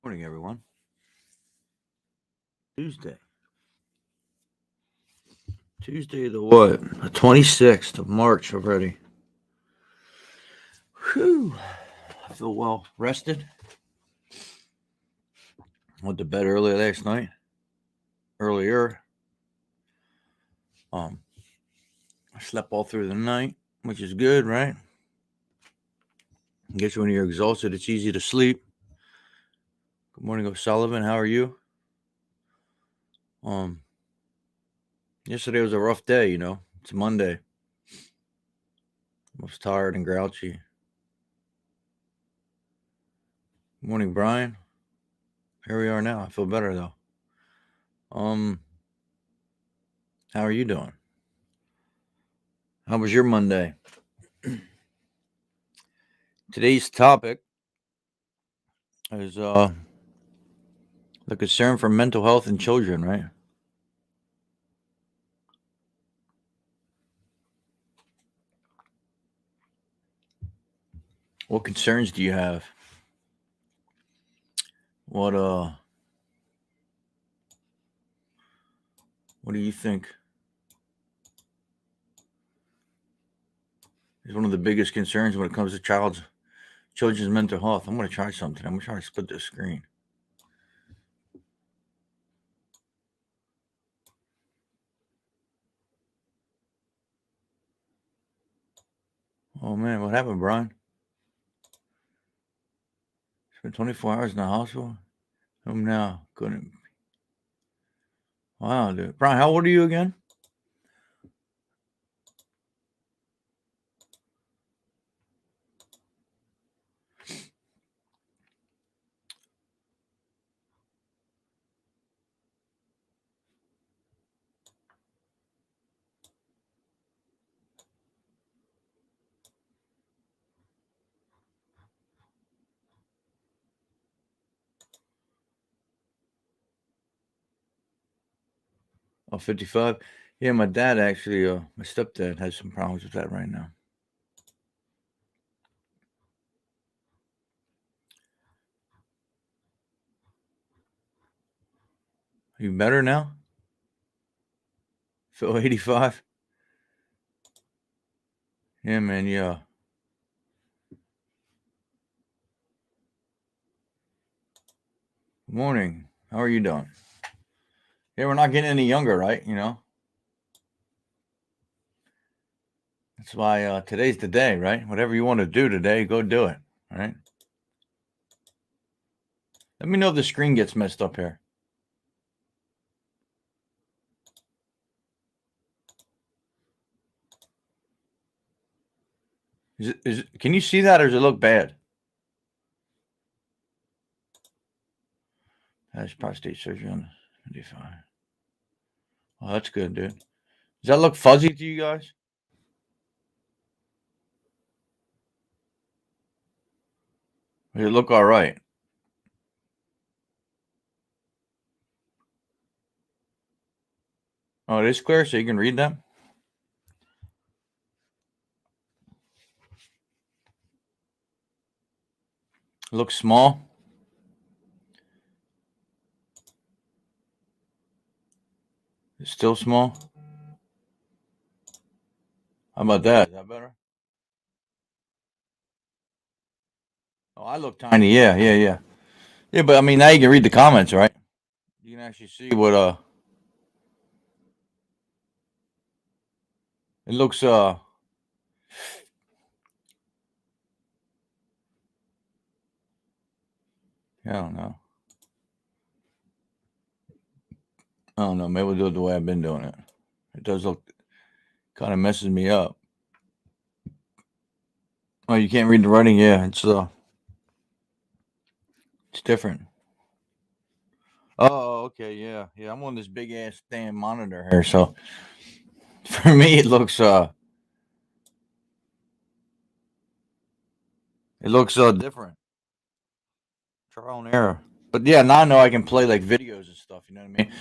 Morning, everyone. Tuesday. Tuesday the what? The 26th of March already. Whew. I feel well rested. Went to bed early last night. Earlier. I slept all through the night, which is good, right? I guess when you're exhausted, it's easy to sleep. Good morning, O'Sullivan. How are you? Um, Yesterday was a rough day, It's Monday. I was tired and grouchy. Good morning, Brian. Here we are now. I feel better though. How are you doing? How was your Monday? Today's topic is the concern for mental health in children, right? What concerns do you have? What do you think is one of the biggest concerns when it comes to children's mental health? I'm gonna try something. I'm gonna try to split this screen. Oh man, what happened, Brian? Spent 24 hours in the hospital. Home now. Couldn't. Wow, dude. Brian, how old are you again? Oh, 55. Yeah, my dad actually, my stepdad has some problems with that right now. Are you better now? Feel 85? Yeah, man, yeah. Good morning. How are you doing? Yeah, we're not getting any younger, right? That's why today's the day, right? Whatever you want to do today, go do it. All right. Let me know if the screen gets messed up here. Can you see that, or does it look bad? That's prostate surgery on 55. Oh, that's good, dude. Does that look fuzzy to you guys? Or does it look all right? Oh, it is clear, so you can read them. It looks small. It's still small. How about that? Is that better? Oh, I look tiny. Yeah, yeah, yeah. Yeah, but I mean, now you can read the comments, right? You can actually see what it looks I don't know. I don't know. Maybe we'll do it the way I've been doing it. It does look kind of messes me up. Oh, you can't read the writing? Yeah, it's different. Oh, okay, yeah, yeah. I'm on this big ass damn monitor here, so for me it looks different. Trial and error. But yeah, now I know I can play like videos and stuff. You know what I mean?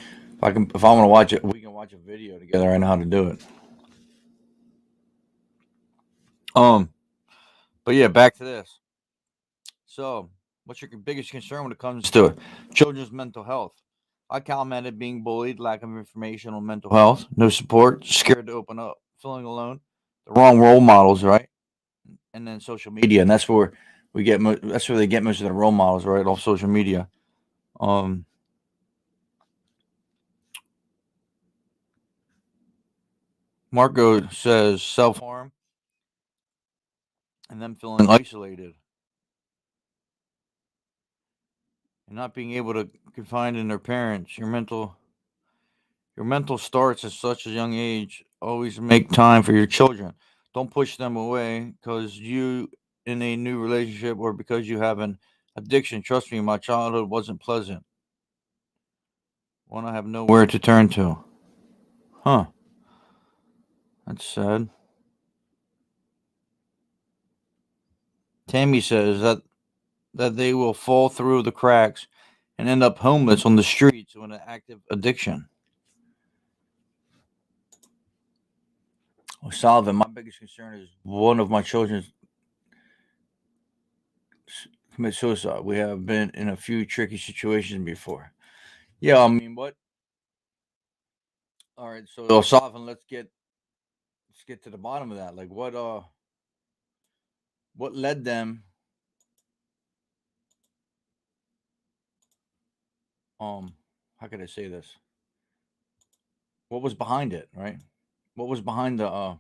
If I want to watch it, we can watch a video together. I know how to do it. Um, but yeah, back to this. So What's your biggest concern when it comes to children's mental health? I commented being bullied, lack of information on mental health, no support, scared to open up, feeling alone, the wrong role models, right? And then social media, and that's where that's where they get most of their role models, right, off social media. Um, Marco says self harm and them feeling isolated and not being able to confide in their parents. Your mental starts at such a young age. Always make time for your children. Don't push them away because you in a new relationship or because you have an addiction. Trust me, my childhood wasn't pleasant. When I have nowhere to turn to. Huh. That's sad. Tammy says that they will fall through the cracks and end up homeless on the streets with an active addiction. Well, Sullivan, my biggest concern is one of my children commit suicide. We have been in a few tricky situations before. Yeah, I mean, what? All right, so Sullivan, let's get to the bottom of that. Like, what led them? How could I say this? What was behind it? Right? What was behind the?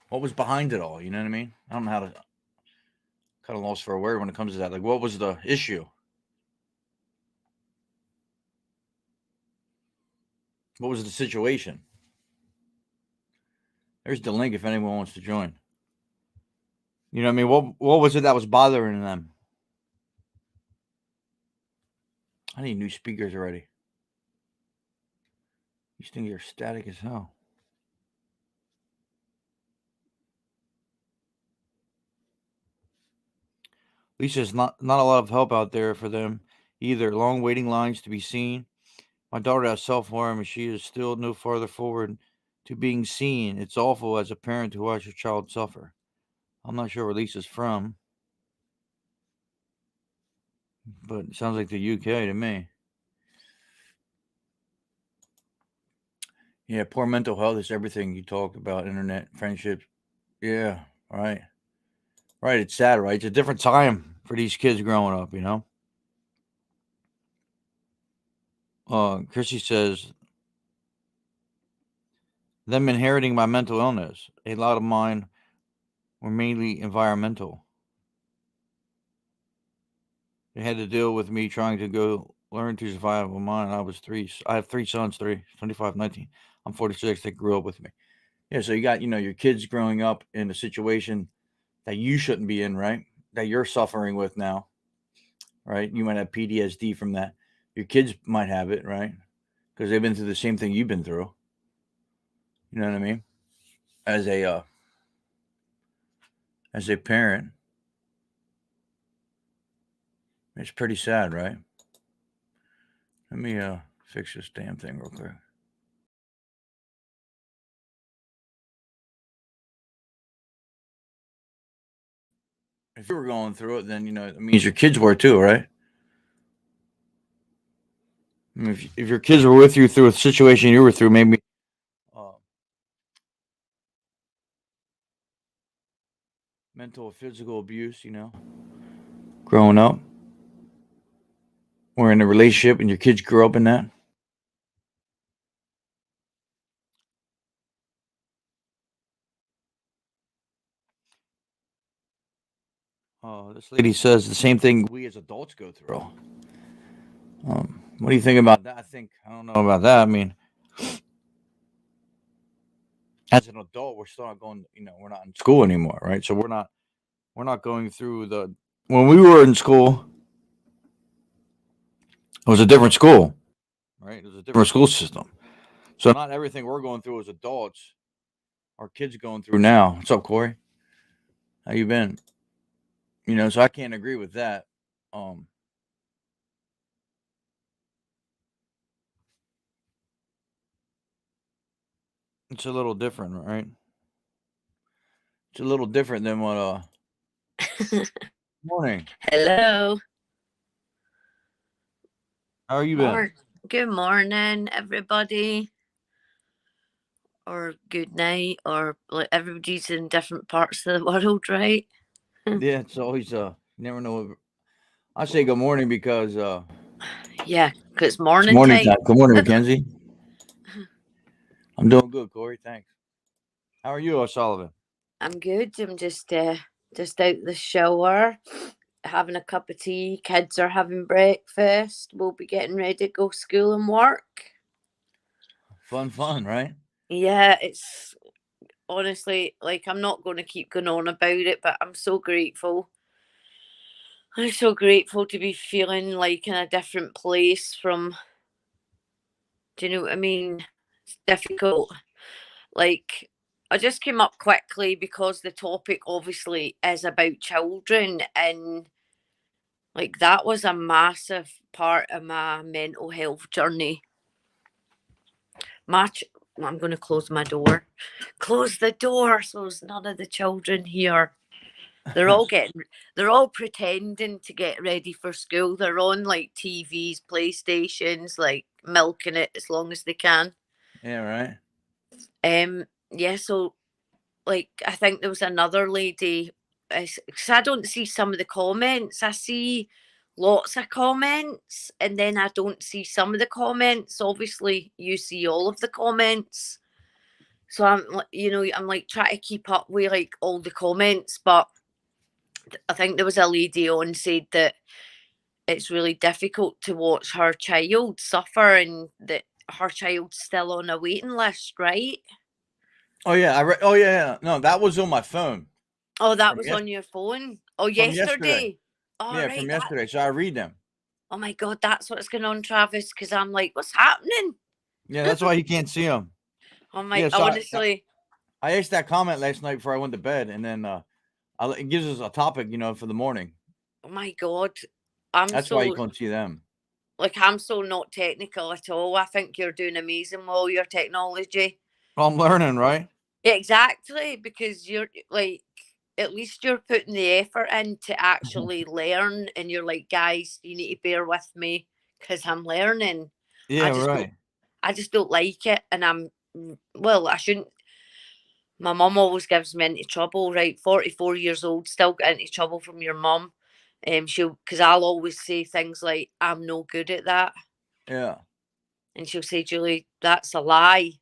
What was behind it all? You know what I mean? I don't know how to. Kind of lost for a word when it comes to that. Like, what was the issue? What was the situation? There's the link if anyone wants to join. You know what I mean? What was it that was bothering them? I need new speakers already. These things are static as hell. Lisa's not a lot of help out there for them either. Long waiting lines to be seen. My daughter has self harm and she is still no farther forward to being seen. It's awful as a parent to watch your child suffer. I'm not sure where Lisa's from, but it sounds like the UK to me. Yeah, poor mental health is everything you talked about, internet, friendships. Yeah, right. Right. It's sad, right? It's a different time for these kids growing up, you know? Chrissy says, them inheriting my mental illness. A lot of mine were mainly environmental. They had to deal with me trying to go learn to survive on mine. I have three sons, 25, 19. I'm 46. They grew up with me. Yeah, so you got, your kids growing up in a situation that you shouldn't be in, right? That you're suffering with now, right? You might have PTSD from that. Your kids might have it, right? Because they've been through the same thing you've been through. You know what I mean? As a parent, it's pretty sad, right? Let me fix this damn thing real quick. If you were going through it, then it means your kids were too, right? I mean, if your kids were with you through a situation you were through, maybe uh, mental or physical abuse, growing up, or in a relationship, and your kids grew up in that. This lady says the same thing we as adults go through. What do you think about that? I don't know about that. I mean, as an adult, we're still not going. We're not in school anymore, right? So we're not going through the. When we were in school, it was a different school, right? It was a different school system. So not everything we're going through as adults, our kids going through now. What's up, Corey? How you been? So I can't agree with that. Um, it's a little different, right? It's a little different than what. Morning. Hello. How are you been? Good morning, everybody. Or good night, or like everybody's in different parts of the world, right? Yeah, it's always never know. I say good morning because Yeah, because it's morning morning time. time. Good morning, Mackenzie. I'm doing good, Corey. Thanks. How are you, O'Sullivan? I'm good. I'm just out the shower, having a cup of tea. Kids are having breakfast. We'll be getting ready to go school and work. Fun, right? Yeah, it's honestly like I'm not going to keep going on about it, but I'm so grateful. I'm so grateful to be feeling like in a different place from, do you know what I mean? It's difficult. Like, I just came up quickly because the topic obviously is about children, and like that was a massive part of my mental health journey. Much, I'm going to close my door. Close the door so there's none of the children here. They're all getting, they're all pretending to get ready for school. They're on like TVs, PlayStations, like milking it as long as they can. Yeah, right. Yeah. So like, I think there was another lady. Because I don't see some of the comments. I see lots of comments, and then I don't see some of the comments. Obviously, you see all of the comments. So I'm like trying to keep up with like all the comments, but I think there was a lady on said that it's really difficult to watch her child suffer and that her child's still on a waiting list, right? Oh yeah, Oh yeah, yeah. No, that was on my phone Oh, that from was on your phone? Oh, from yesterday. yesterday. All Yeah, right. from yesterday. So I read them. Oh my God, that's what's going on, Travis. Because I'm like, what's happening? Yeah, that's why you can't see them. Oh my, Yeah, so honestly. I asked that comment last night before I went to bed, and then it gives us a topic, for the morning. Oh my God. I'm That's why you so, can't see them. I'm so not technical at all. I think you're doing amazing with all your technology. Well, I'm learning, right? Exactly, because you're like, at least you're putting the effort in to actually learn, and you're like, guys, you need to bear with me because I'm learning. I Yeah, just don't, right. I just don't like it, and well, I shouldn't. My mum always gives me into trouble. Right, 44 years old, still get into trouble from your mum. She'll because I'll always say things like, "I'm no good at that," Yeah, and she'll say, "Julie, that's a lie.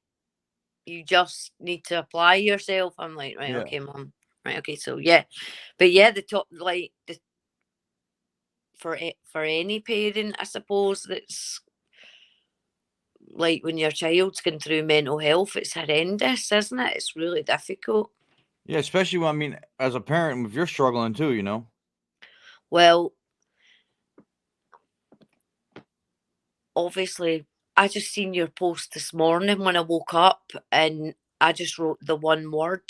You just need to apply yourself." I'm like, right, yeah, okay, mum. Right, okay, so yeah, but yeah, the top like for any parent, I suppose that's like when your child's going through mental health, it's horrendous, isn't it? It's really difficult. yeah. Especially when as a parent, if you're struggling too. Well, obviously, I just seen your post this morning when I woke up, and I just wrote the one word.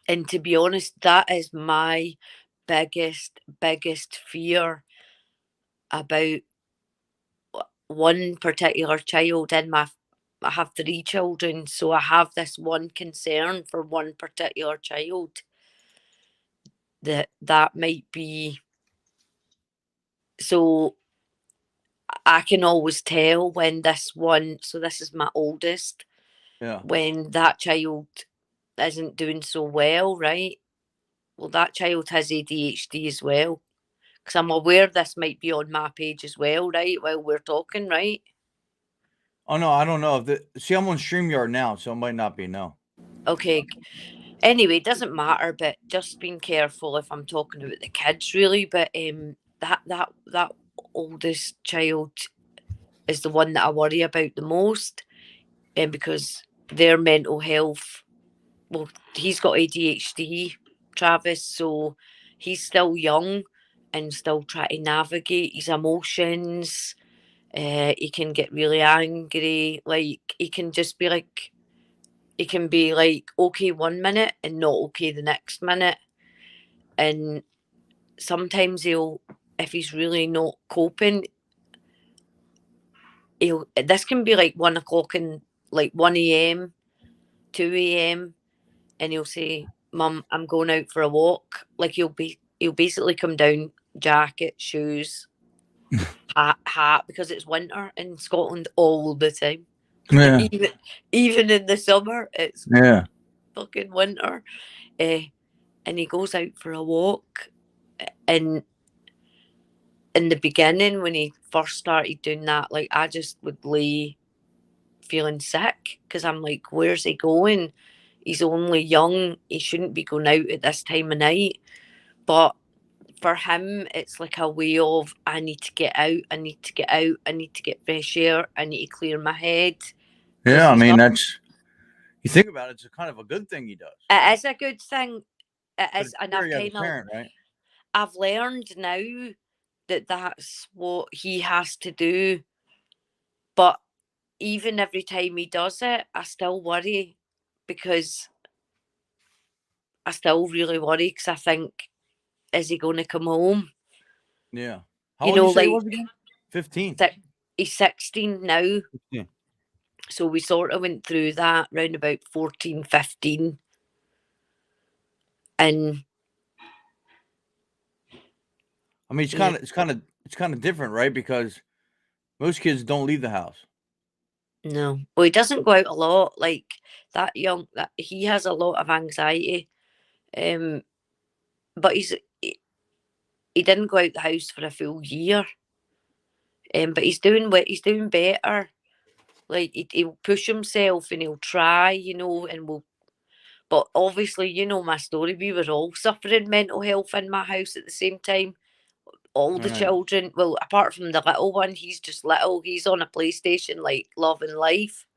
And to be honest, that is my biggest fear about one particular child in my I have three children, so I have this one concern for one particular child that might be so I can always tell when this one, so this is my oldest, Yeah. when that child isn't doing so well, right? Well, that child has ADHD as well. Because I'm aware this might be on my page as well, right? While we're talking, right? Oh no, I don't know if see I'm on Streamyard now, so it might not be no. Okay. Anyway, it doesn't matter, but just being careful if I'm talking about the kids, really. But that oldest child is the one that I worry about the most, and because their mental health, well, he's got ADHD, Travis, so he's still young and still trying to navigate his emotions. He can get really angry. Like he can just be like, he can be like okay one minute and not okay the next minute. And sometimes he'll, if he's really not coping, he'll. This can be like 1 o'clock and like 1 a.m., 2 a.m., and he'll say, Mum, I'm going out for a walk. Like he'll basically come down, jacket, shoes, hat, because it's winter in Scotland all the time. Yeah. even in the summer, it's Yeah. fucking winter. And he goes out for a walk. And in the beginning, when he first started doing that, like I just would lay feeling sick because I'm like, where's he going? He's only young. He shouldn't be going out at this time of night. But for him, it's like a way of I need to get out. I need to get out. I need to get fresh air. I need to clear my head because Yeah. I he's mean, up. that's, you think about it, it's a kind of a good thing he does. It is a good thing. It But is, it's and scary as a parent, right? I've learned now that that's what he has to do. But even every time he does it, I still worry because I still really worry because I think, is he going to come home? Yeah. How You old know, you say he like was again? 15. he's 16 now. Yeah. So we sort of went through that round about 14, 15. And I mean, yeah, it's kind of different, right? Because most kids don't leave the house. no. Well, he doesn't go out a lot. Like that he has a lot of anxiety. Um, but he didn't go out the house for a full year. But he's doing better. Like he'll push himself and he'll try, and we'll. But obviously, my story. We were all suffering mental health in my house at the same time. All the Right. children, well, apart from the little one, he's just little. He's on a PlayStation, like loving life.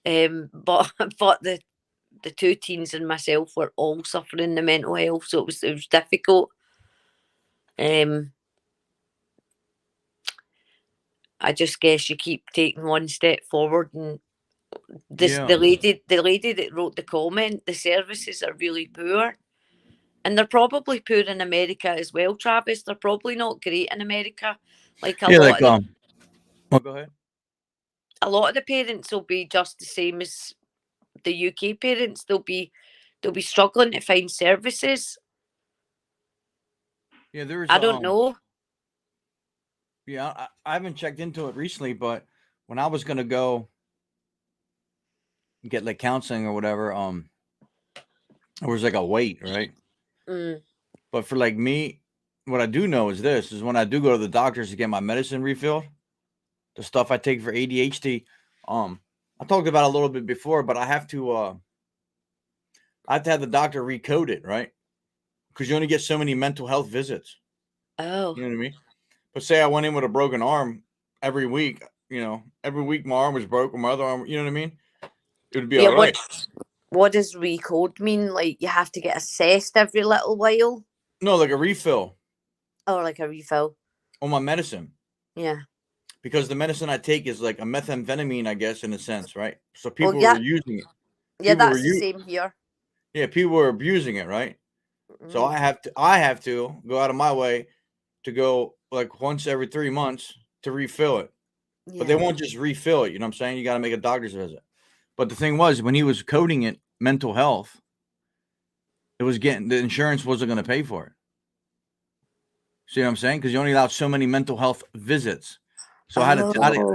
But but the two teens and myself were all suffering the mental health, so it was difficult. Um, I just guess you keep taking one step forward, and Yeah. the lady that wrote the comment, the services are really poor. And they're probably poor in America as well, Travis. They're probably not great in America. Like Yeah. Like, oh, go ahead. a lot of the parents will be just the same as the UK parents. They'll be struggling to find services. Yeah. There's, I don't know. yeah, I haven't checked into it recently, but when I was going to go get like counseling or whatever, there was like a wait, right? Mm, But for like me, what I do know is this is when I do go to the doctors to get my medicine refilled, the stuff I take for ADHD, I talked about it a little bit before, but I have to have the doctor recode it, right? Because you only get so many mental health visits. oh, You know what I mean? But say I went in with a broken arm every week, every week my arm was broken, my other arm, you know what I mean? It would be yeah. all What right. what does recode mean? Like you have to get assessed every little while, No, like a refill or like a refill? on my medicine. Yeah. Because the medicine I take is like a methamphetamine, I guess, in a sense, right? So Well, people were yeah, using it. yeah. People were That's the you, same here. yeah, people were abusing it, right? So Mm, I have to go out of my way to go like once every 3 months to refill it. But they yeah. won't just refill it. You know what I'm saying? You got to make a doctor's visit. But the thing was, when he was coding it mental health, it was getting the insurance wasn't going to pay for it. See what I'm saying? Because you only allowed so many mental health visits. So Oh,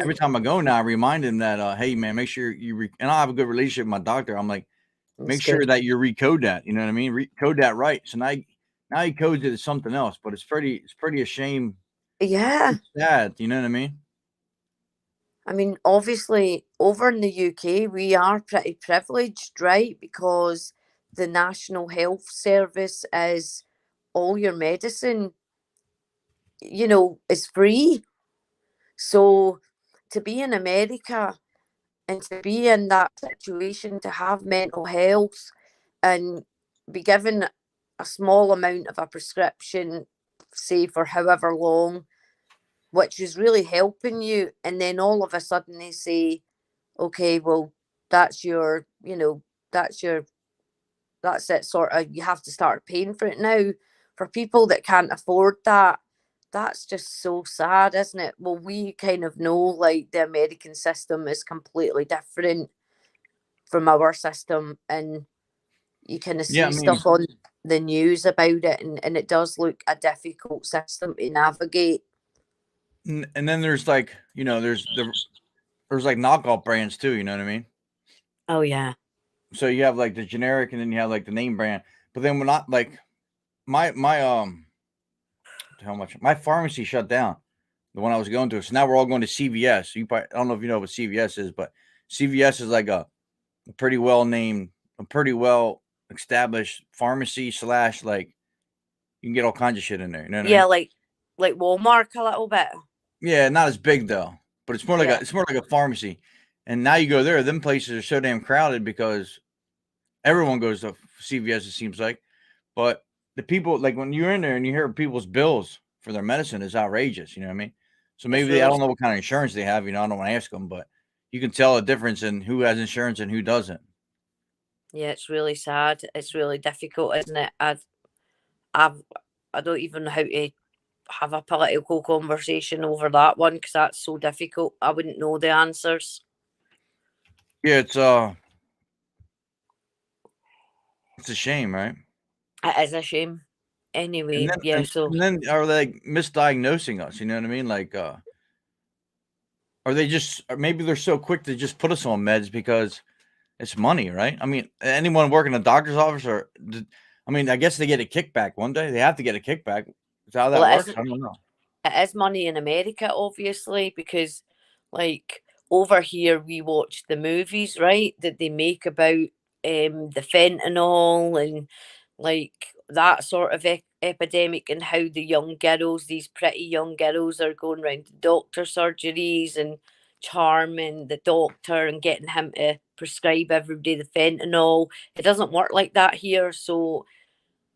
every time I go now, I remind him that, hey man, make sure and I have a good relationship with my doctor. I'm like, that's make sure good. that you recode that. You know what I mean? Recode that right. So now he codes it as something else, but it's pretty a shame. Yeah. It's sad. You know what I mean? I mean, obviously, over in the UK, we are pretty privileged, right? Because the National Health Service is all your medicine, is free. So to be in America and to be in that situation, to have mental health and be given a small amount of a prescription, say for however long, which is really helping you, and then all of a sudden they say, okay, well, that's your, that's your, that's it, sort of, you have to start paying for it now. For people that can't afford that, that's just so sad, isn't it? Well, we kind of know like the American system is completely different from our system. And You kind of Yeah, see I mean, stuff on the news about it, and it does look a difficult system to navigate. and then there's like, there's like knockoff brands too. You know what I mean? Oh yeah. So you have like the generic, and then you have like the name brand. But then when not like my how much my pharmacy shut down, the one I was going to. So now we're all going to CVS. You probably, I don't know if you know what CVS is, but CVS is like a pretty well named, a pretty well established pharmacy slash like you can get all kinds of shit in there. You know what I Yeah, mean? like Walmart a little bit. Yeah, not as big though, but Yeah. it's more like a pharmacy. And now you go there, them places are so damn crowded because everyone goes to CVS. It seems like, but the people like when you're in there and you hear people's bills for their medicine is outrageous. You know what I mean? So It's maybe I really, don't know what kind of insurance they have. I don't want to ask them, but you can tell a difference in who has insurance and who doesn't. yeah, it's really sad. It's really difficult, isn't it? I've, I don't even know how to have a political conversation over that one because that's so difficult. I wouldn't know the answers. Yeah, it's a shame, right? It is a shame. And Anyway, then yeah. So and then are they like misdiagnosing us? You know what I mean? Like, are they just? Or maybe they're so quick to just put us on meds because it's money, right? I mean, anyone working in a doctor's office, I mean, I guess they get a kickback one day. They have to get a kickback. Is that how well, that works? I don't know. it is money in America, obviously, because like over here we watch the movies, right, that they make about the fentanyl and like that sort of epidemic, and how the young girls, these pretty young girls, are going around to doctor surgeries and charming the doctor and getting him to prescribe everybody the fentanyl. It doesn't work like that here. So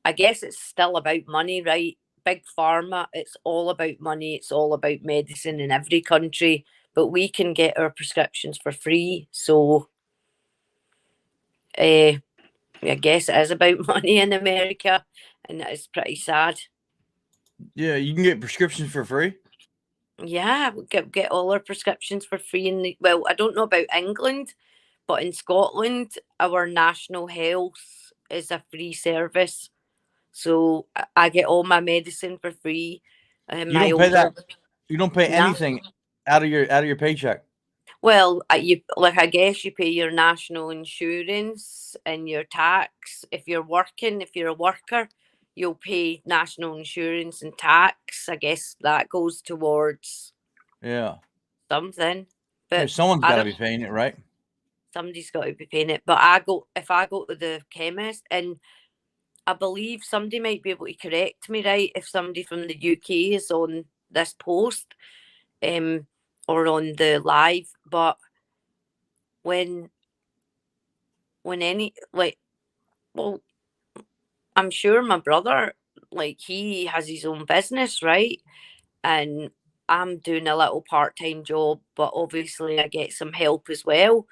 I guess it's still about money, right? Big pharma, it's all about money, it's all about medicine in every country, but we can get our prescriptions for free. So I guess it is about money in America, and it's pretty sad. Yeah, you can get prescriptions for free. Yeah, we get all our prescriptions for free in well, I don't know about England, but in Scotland, our national health is a free service. So I get all my medicine for free. You My don't pay that. older You don't pay nah. anything out of your paycheck. Well, you like I guess you pay your national insurance and your tax. If you're working, if you're a worker, you'll pay national insurance and tax. I guess that goes towards Yeah. something. Yeah, But someone's I got to don't be paying it, right? somebody's got to be paying it. But I go if I go to the chemist, and I believe somebody might be able to correct me, right? If somebody from the UK is on this post, um, or on the live, but when any like, well, I'm sure my brother, like, he has his own business, right? And I'm doing a little part-time job, but obviously I get some help as well.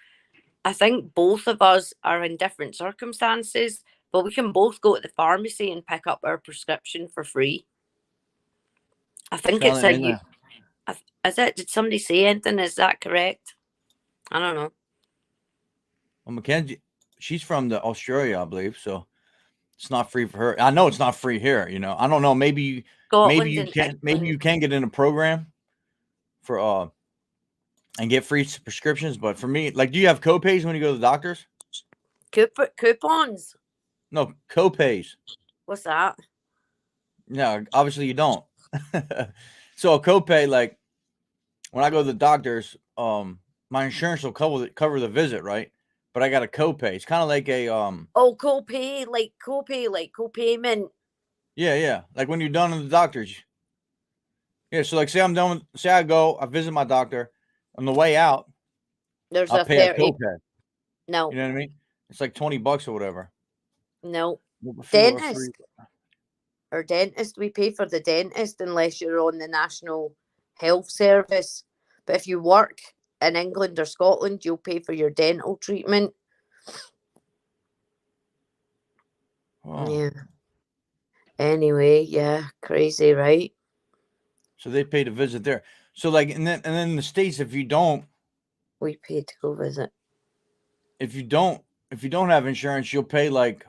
I think both of us are in different circumstances, but we can both go to the pharmacy and pick up our prescription for free. I think it's Sounding, a and, you. Is it? Did somebody say anything? Is that correct? I don't know. well, Mackenzie, she's from the Australia, I believe. So it's not free for her. I know it's not free here. I don't know. Scotland and Maybe England. you can get in a program for and get free prescriptions. But for me, like, do you have copays when you go to the doctors? Coupons. No, copays. What's that? No, obviously you don't. So a copay, like when I go to the doctors, my insurance will cover the visit, right? But I got a copay. It's kind of like a Oh, copay, like copayment. yeah. Like when you're done in the doctors. Yeah, so like say I'm done with, say I go, I visit my doctor. On the way out, There's I a pay a 30. copay. You No, know what I mean? It's like $20 or whatever. no. A few or three. Dentist or dentist, we pay for the dentist unless you're on the National Health Service. But if you work in England or Scotland, you'll pay for your dental treatment. Oh, Yeah. Anyway, yeah, crazy, right? so they pay to visit there. So like, and then in the States, We pay to go visit. if you don't have insurance, you'll pay like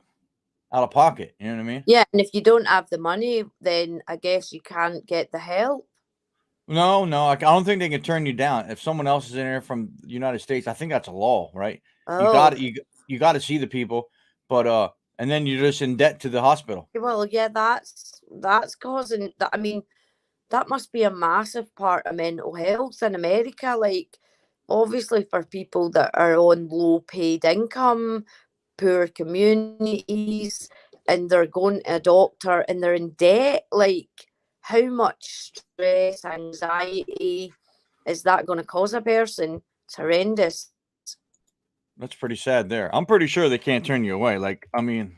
out of pocket. You know what I mean? Yeah, and if you don't have the money, then I guess you can't get the help. No, I don't think they can turn you down if someone else is in there from the United States. I think that's a law, right? You got Oh, you got to see the people, but and then you're just in debt to the hospital. well, yeah, that's causing that. I mean, that must be a massive part of mental health in America. Like, obviously, for people that are on low paid income, poor communities, and they're going to a doctor and they're in debt. Like, how much stress, anxiety is that going to cause a person? It's horrendous. That's pretty sad. There, I'm pretty sure they can't turn you away. Like, I mean,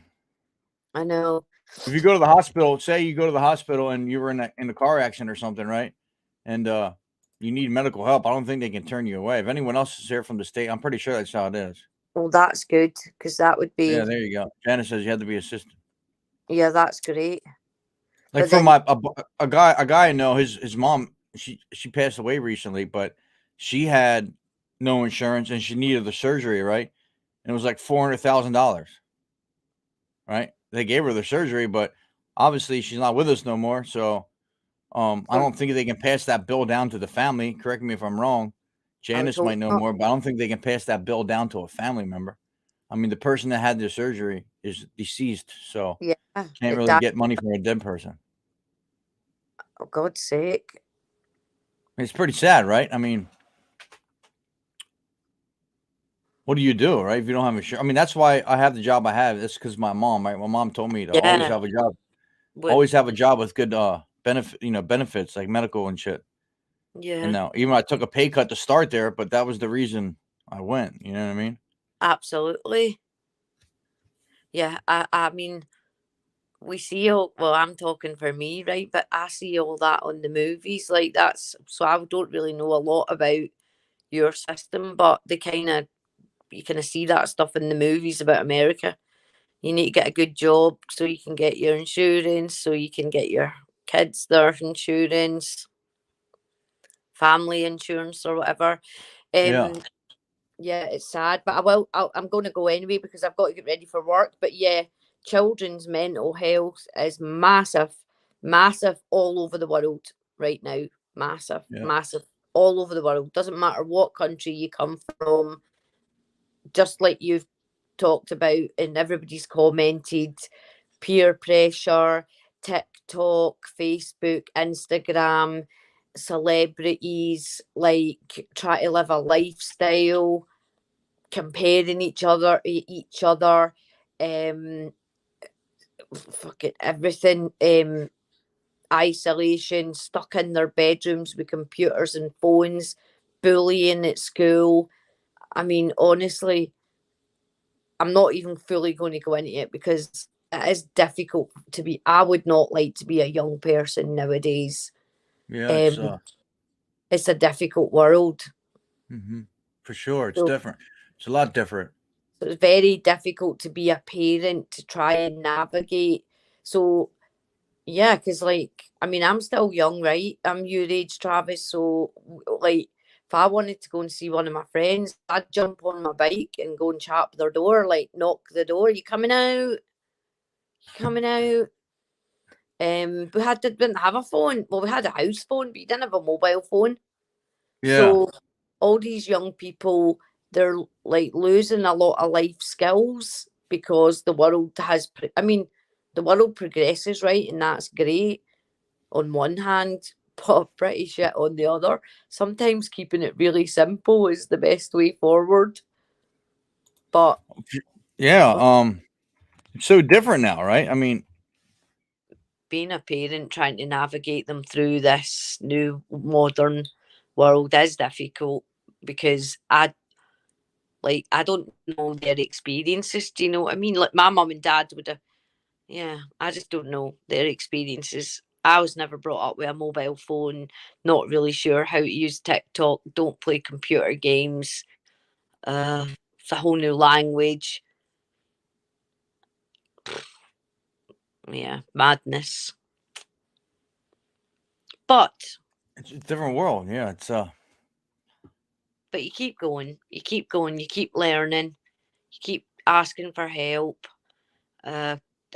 I know. if you go to the hospital, say you go to the hospital and you were in a car accident or something, right? And you need medical help, I don't think they can turn you away. If anyone else is here from the state, I'm pretty sure that's how it is. Well, that's good because that would Yeah, be, there you go. Janice says you had to be assisted. yeah, that's great. Like But from then, a guy I know, his mom, she passed away recently, but she had no insurance and she needed the surgery, right? And it was like $400,000, right? They gave her the surgery, but obviously she's not with us no more. So I oh, don't think they can pass that bill down to the family. Correct me if I'm wrong. I would Janice hope might know not. more, but I don't think they can pass that bill down to a family member. I mean, the person that had the surgery is deceased, so Yeah, can't it really does. get money from a dead person. For God's sake. It's pretty sad, right? I mean, what do you do, right? If you don't have insurance, I mean, that's why I have the job I have. That's because my mom, right? My mom told me to Yeah. always have a job with good benefits like medical and shit. And Yeah, now, even I took a pay cut to start there, but that was the reason I went. You know what I mean? absolutely. Yeah, I mean, we see all, well, I'm talking for me, right? But I see all that on the movies. Like, that's, so I don't really know a lot about your system, but they you kind of see that stuff in the movies about America. You need to get a good job so you can get your insurance, so you can get your kids their insurance, family insurance, or whatever. Yeah. Um, yeah, it's sad, but I'm going to go anyway because I've got to get ready for work. But yeah, children's mental health is massive, massive all over the world right now. Massive, Yeah. massive all over the world. Doesn't matter what country you come from. Just like you've talked about, and everybody's commented, peer pressure, TikTok, Facebook, Instagram, celebrities like try to live a lifestyle, comparing each other, um, fucking everything, isolation, stuck in their bedrooms with computers and phones, bullying at school. I mean, honestly, I'm not even fully going to go into it because it is difficult to be. I would not like to be a young person nowadays. Yeah, Um, it's a difficult world. for sure. It's So, different. It's a lot different. so it's very difficult to be a parent to try and navigate. So yeah, because like I mean, I'm still young, right? I'm your age, Travis. So like, if I wanted to go and see one of my friends, I'd jump on my bike and go and tap their door, like knock the door. You coming out? You coming out? Didn't have a phone. Well, we had a house phone, but you didn't have a mobile phone. Yeah. So all these young people, they're like losing a lot of life skills because the world has. I mean, the world progresses, right, and that's great on one hand, but pretty shit on the other. Sometimes keeping it really simple is the best way forward. But Yeah. It's so different now, right? I mean, being a parent, trying to navigate them through this new modern world is difficult because I don't know their experiences. Do you know what I mean? Like my mum and dad would have, yeah, I just don't know their experiences. I was never brought up with a mobile phone, not really sure how to use TikTok, don't play computer games. It's a whole new language. Yeah, madness. But it's a different world. Yeah. you keep going, you keep going, you keep learning, you keep asking for help.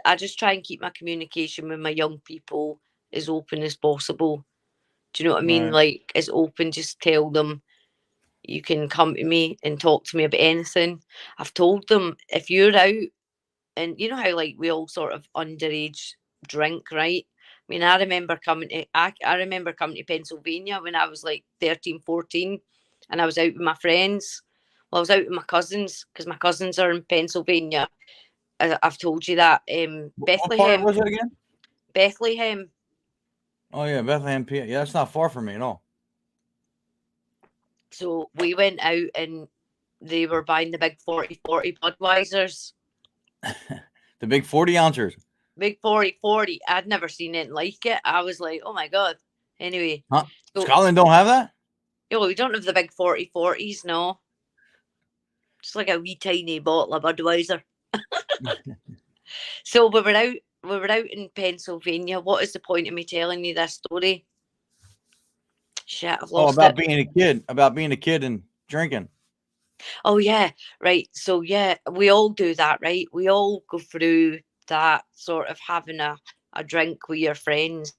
I just try and keep my communication with my young people as open as possible. Do you know what I mean? Right. Like, as open, just tell them you can come to me and talk to me about anything. I've told them, if you're out, and you know how like we all sort of underage drink, right? I mean, I remember coming to Pennsylvania when I was like 13, 14, and I was out with my friends. Well, I was out with my cousins because my cousins are in Pennsylvania. I've told you that. What part Bethlehem, was it again? Bethlehem. Oh yeah, Bethlehem, PA. Yeah, that's not far from me at all. So we went out and they were buying the big 40-40 Budweisers. The big 40 ounces. Big 40-40. I'd never seen anything like it. I was like, oh my God. Anyway. Huh? So, Scotland don't have that? oh, we don't have the big 40-40s, no. Just like a wee tiny bottle of Budweiser. So we were out in Pennsylvania. What is the point of me telling you this story? Shit, I've lost about it. being a kid and drinking. Oh yeah, right. So yeah, we all do that, right? We all go through that sort of having a drink with your friends.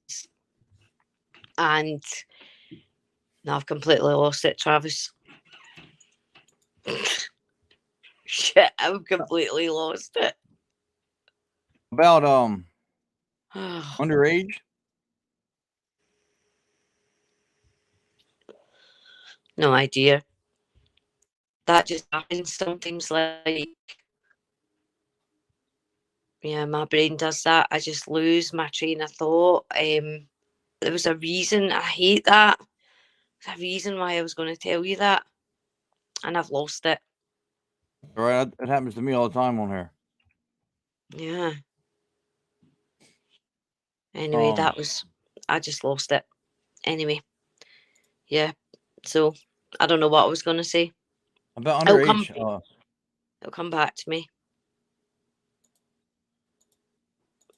And now I've completely lost it, Travis. Shit, I've completely lost it. About underage? No idea. That just happens sometimes, like, yeah, my brain does that. I just lose my train of thought. There was a reason. I hate that. There's a reason why I was going to tell you that, and I've lost it. All right, it happens to me all the time on here. Yeah. Anyway, I just lost it. Anyway, yeah. So I don't know what I was going to say. About It'll underage. it'll come back to me.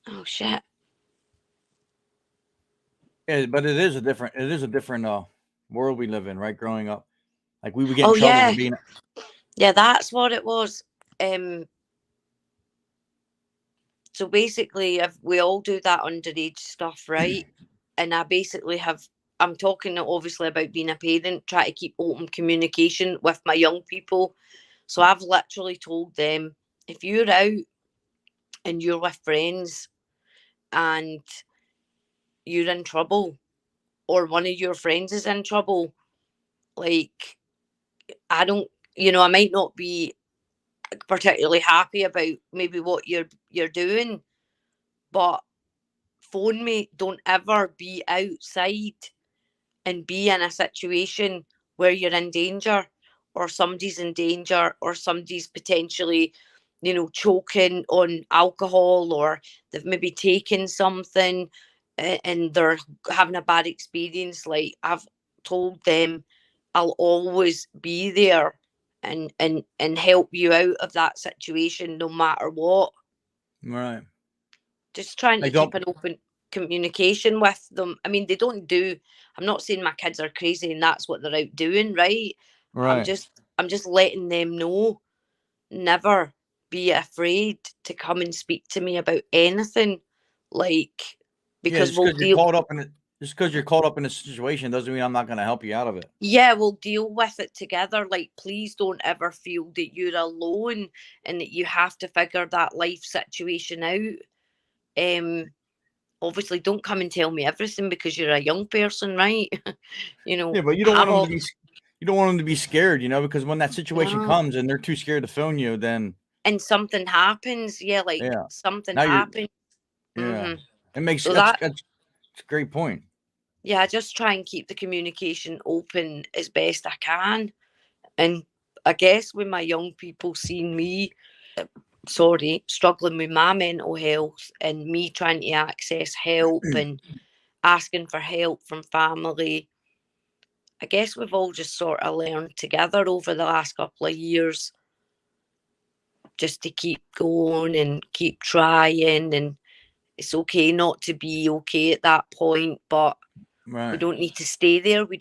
Oh shit. Yeah, but it is a different world we live in, right? Growing up, like we would get in trouble yeah. for being. Yeah, that's what it was. So basically, if we all do that underage stuff, right? And I'm talking obviously about being a parent, try to keep open communication with my young people. So I've literally told them, if you're out and you're with friends and you're in trouble, or one of your friends is in trouble, like, I don't, I might not be particularly happy about maybe what you're doing, but phone me. Don't ever be outside and be in a situation where you're in danger, or somebody's in danger, or somebody's potentially, choking on alcohol, or they've maybe taken something and they're having a bad experience. Like, I've told them, I'll always be there and help you out of that situation no matter what. Right. Just trying to Like keep an open communication with them. I mean, I'm not saying my kids are crazy and that's what they're out doing, right? I'm Right. just letting them know, never be afraid to come and speak to me about anything. Like, Yeah, because just because you're caught up in a situation doesn't mean I'm not going to help you out of it. Yeah, we'll deal with it together. Like, please don't ever feel that you're alone and that you have to figure that life situation out. Obviously, don't come and tell me everything because you're a young person, right? Yeah, but you don't want them to Harold, be. You don't want them to be scared, because when that situation no. comes and they're too scared to phone you, then And something happens, like yeah, something now you're happens. yeah. It makes So that's a great point. yeah, I just try and keep the communication open as best I can. And I guess when my young people seeing me, struggling with my mental health and me trying to access help and asking for help from family, I guess we've all just sort of learned together over the last couple of years just to keep going and keep trying. And it's okay not to be okay at that point, but we don't need to stay there. We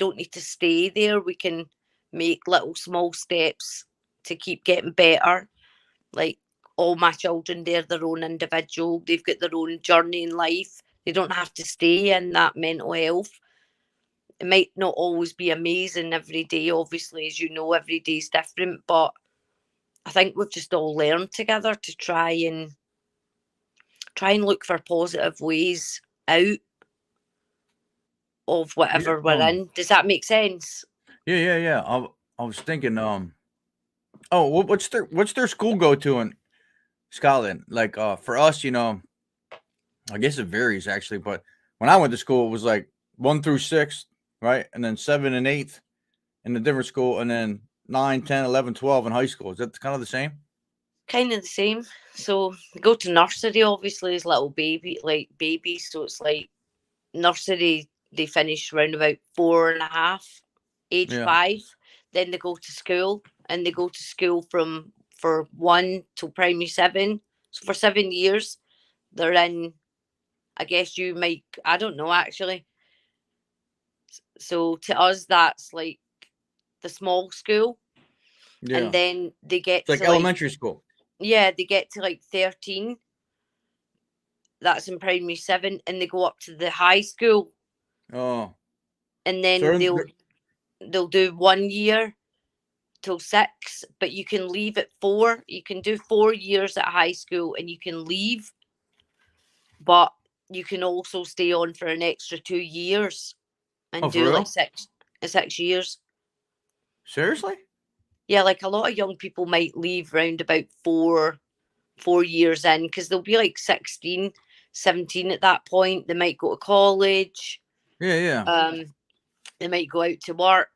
can make little small steps to keep getting better. Like, all my children, they're their own individual. They've got their own journey in life. They don't have to stay in that mental health. It might not always be amazing every day, obviously, as you know, every day's different, but I think we've just all learned together to try and look for positive ways out of whatever we're in. Does that make sense? Yeah. I was thinking, what's their school go to in Scotland? Like, for us, I guess it varies actually, but when I went to school, it was like 1 through 6, right? And then 7 and 8 in a different school, and then 9, 10, 11, 12 in high school. Is that kind of the same? Kind of the same. So they go to nursery, obviously, as little babies. So it's like nursery, they finish around about 4.5, age Yeah. 5. Then they go to school, and they go to school for 1 till primary 7. So for 7 years, they're in, I guess you might, I don't know actually. So to us, that's like the small school. Yeah. And then they get It's like to elementary school. Yeah, they get to like 13. That's in primary 7, and they go up to the high school, Oh, and then so they'll do 1 year till 6, but you can leave at 4. You can do 4 years at high school, and you can leave, but you can also stay on for an extra 2 years and do like 6 years. Seriously? Yeah, like a lot of young people might leave round about 4 years in, because they'll be like 16, 17 at that point. They might go to college. Yeah. They might go out to work.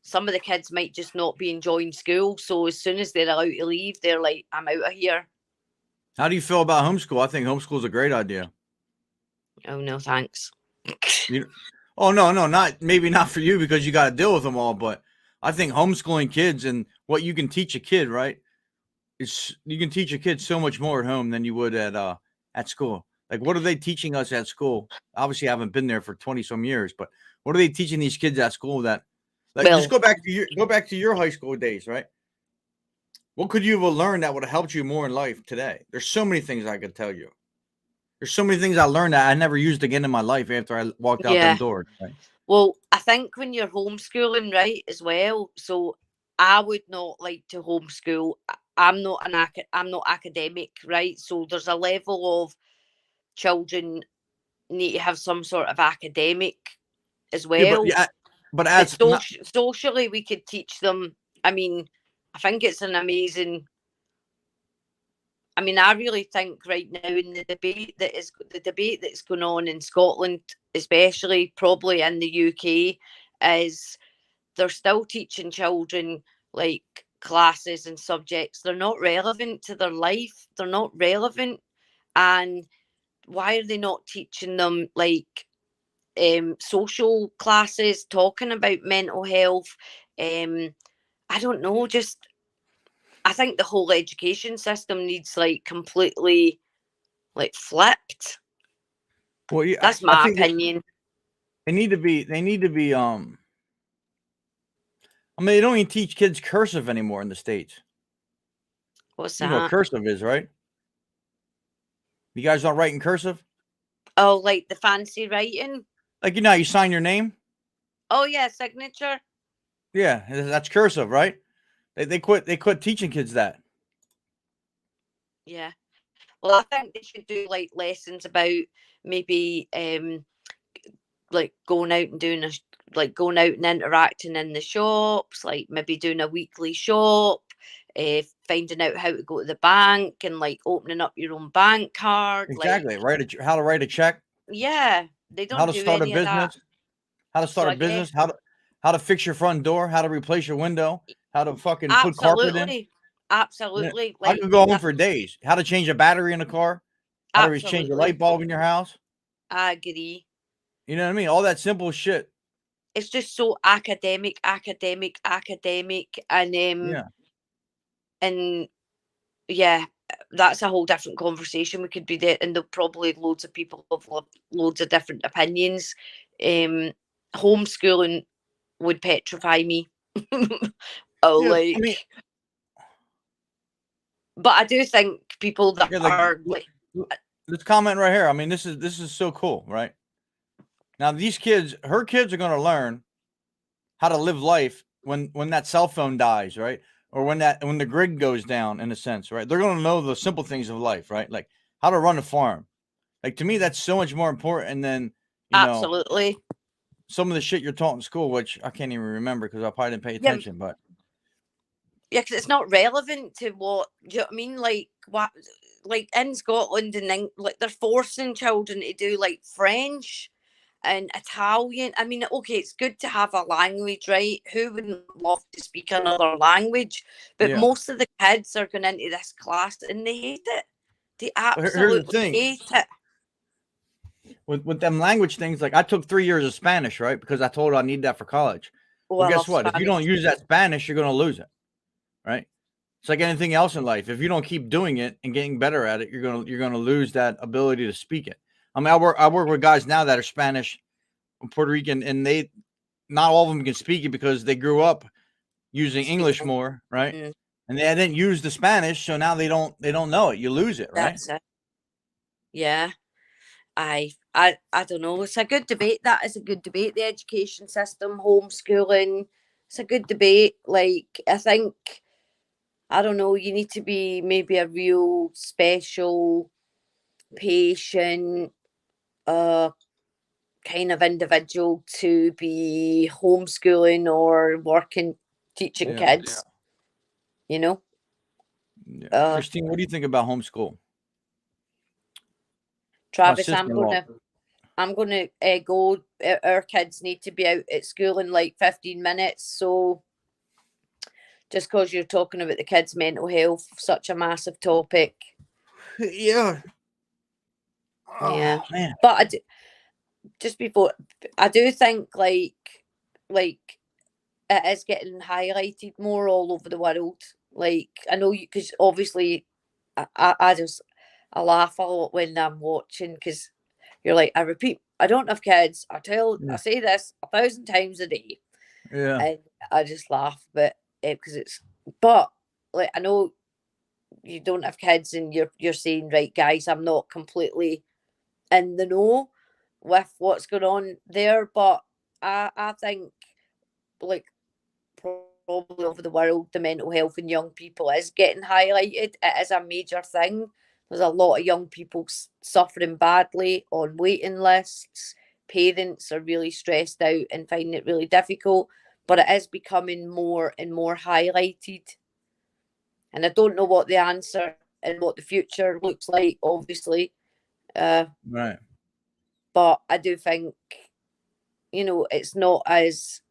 Some of the kids might just not be enjoying school. So as soon as they're allowed to leave, they're like, I'm out of here. How do you feel about homeschool? I think homeschool is a great idea. Oh, no, thanks. Oh, no, maybe not for you because you got to deal with them all. But I think homeschooling kids and what you can teach a kid, right? You can teach a kid so much more at home than you would at school. Like, what are they teaching us at school? Obviously, I haven't been there for 20 some years, but what are they teaching these kids at school that, like, just go back to your high school days, right? What could you have learned that would have helped you more in life today? There's so many things I could tell you. There's so many things I learned that I never used again in my life after I walked out them doors. Right? Well, I think when you're homeschooling, right, as well. So I would not like to homeschool. I'm not academic, right? So there's a level of children need to have some sort of academic as well. But as socially, we could teach them. I mean, I think it's an amazing. I mean, I really think right now in the debate that's going on in Scotland, especially probably in the UK, is they're still teaching children like classes and subjects. They're not relevant to their life. They're not relevant. And why are they not teaching them like social classes, talking about mental health? I don't know, just I think the whole education system needs like completely like flipped. Well, yeah, that's my opinion. They need to be I mean, they don't even teach kids cursive anymore in the States. What's that? You know what cursive is, right? You guys don't write in cursive? Oh, like the fancy writing? Like, you sign your name? Oh yeah, signature. Yeah, that's cursive, right? They quit teaching kids that. Yeah. Well, I think they should do like lessons about maybe like going out and going out and interacting in the shops, like maybe doing a weekly shop, finding out how to go to the bank and like opening up your own bank card. Exactly. How to write a check. Yeah, they don't. How to start a business. How to start a business. How to fix your front door. How to replace your window. How to fucking put carpet in. Absolutely. I could go on for days. How to change a battery in a car. How to change a light bulb in your house. I agree. You know what I mean? All that simple shit. It's just so academic, and and yeah, that's a whole different conversation. We could be there, and there'll probably loads of people have loads of different opinions. Homeschooling would petrify me. But I do think people that Yeah, like, are like, this comment right here. I mean, this is so cool, right? Now these kids, her kids are going to learn how to live life when that cell phone dies, right? Or when the grid goes down, in a sense, right? They're going to know the simple things of life, right? Like how to run a farm. Like, to me, that's so much more important than, absolutely. some of the shit you're taught in school, which I can't even remember because I probably didn't pay Yeah, attention. But yeah, because it's not relevant to what, do you know what I mean? Like what, like in Scotland and like they're forcing children to do like French and Italian. I mean, okay, it's good to have a language, right? Who wouldn't love to speak another language? But yeah, most of the kids are going into this class and they hate it. They but here's the absolutely thing hate it. with them language things. Like, I took 3 years of Spanish, right? Because I told her I need that for college. Oh, Well, I guess love what? If you Spanish. don't use that Spanish, you're going to lose it, right? It's like anything else in life. If you don't keep doing it and getting better at it, you're gonna lose that ability to speak it. I mean, I work with guys now that are Spanish, Puerto Rican, and they not all of them can speak it because they grew up using English Speaking. more, right? Mm, And they didn't use the Spanish, so now they don't know it. You lose it, right? that's it. Yeah. I don't know. It's a good debate. That is a good debate. The education system, homeschooling. It's a good debate. Like I think, I don't know. You need to be maybe a real special, patient, kind of individual to be homeschooling or working, teaching Yeah. kids. You know. Yeah. Christine, what do you think about homeschool? My Travis, sister-in-law. I'm gonna go. Our kids need to be out at school in like 15 minutes. So just because you're talking about the kids' mental health, such a massive topic. Yeah. Oh, Yeah, man. but just before, I do think like it is getting highlighted more all over the world. Like I know you, because obviously I just I laugh a lot when I'm watching, because you're like, I repeat, I don't have kids. I say this 1,000 times a day, Yeah. and I just laugh, but because but like I know you don't have kids, and you're saying, right, guys, I'm not completely in the know with what's going on there, but I think like probably over the world, the mental health in young people is getting highlighted. It is a major thing. There's a lot of young people suffering badly on waiting lists. Parents are really stressed out and finding it really difficult, but it is becoming more and more highlighted. And I don't know what the answer and what the future looks like, obviously. Right. But I do think, it's not as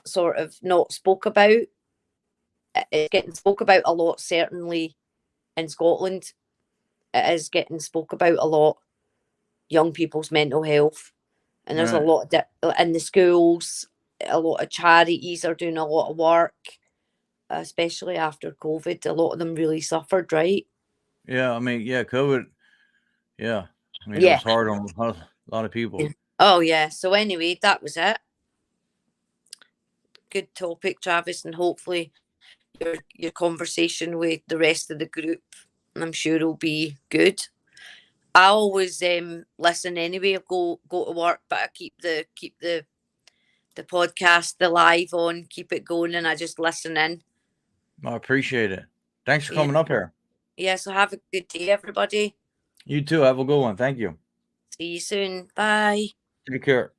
sort of not spoke about. It's getting spoke about a lot, certainly in Scotland. It is getting spoke about a lot, young people's mental health. And there's a Right. lot in the schools, a lot of charities are doing a lot of work, especially after COVID. A lot of them really suffered, right? Yeah. I mean, yeah, COVID. Yeah. I mean, it Yeah. was hard on a lot of people. Oh, yeah. So, anyway, that was it. Good topic, Travis, and hopefully your conversation with the rest of the group, I'm sure, will be good. I always listen anyway. I go to work, but I keep the podcast, the live on, keep it going, and I just listen in. I appreciate it. Thanks for Yeah. coming up here. Yeah. So have a good day, everybody. You too. Have a good one. Thank you. See you soon. Bye. Take care.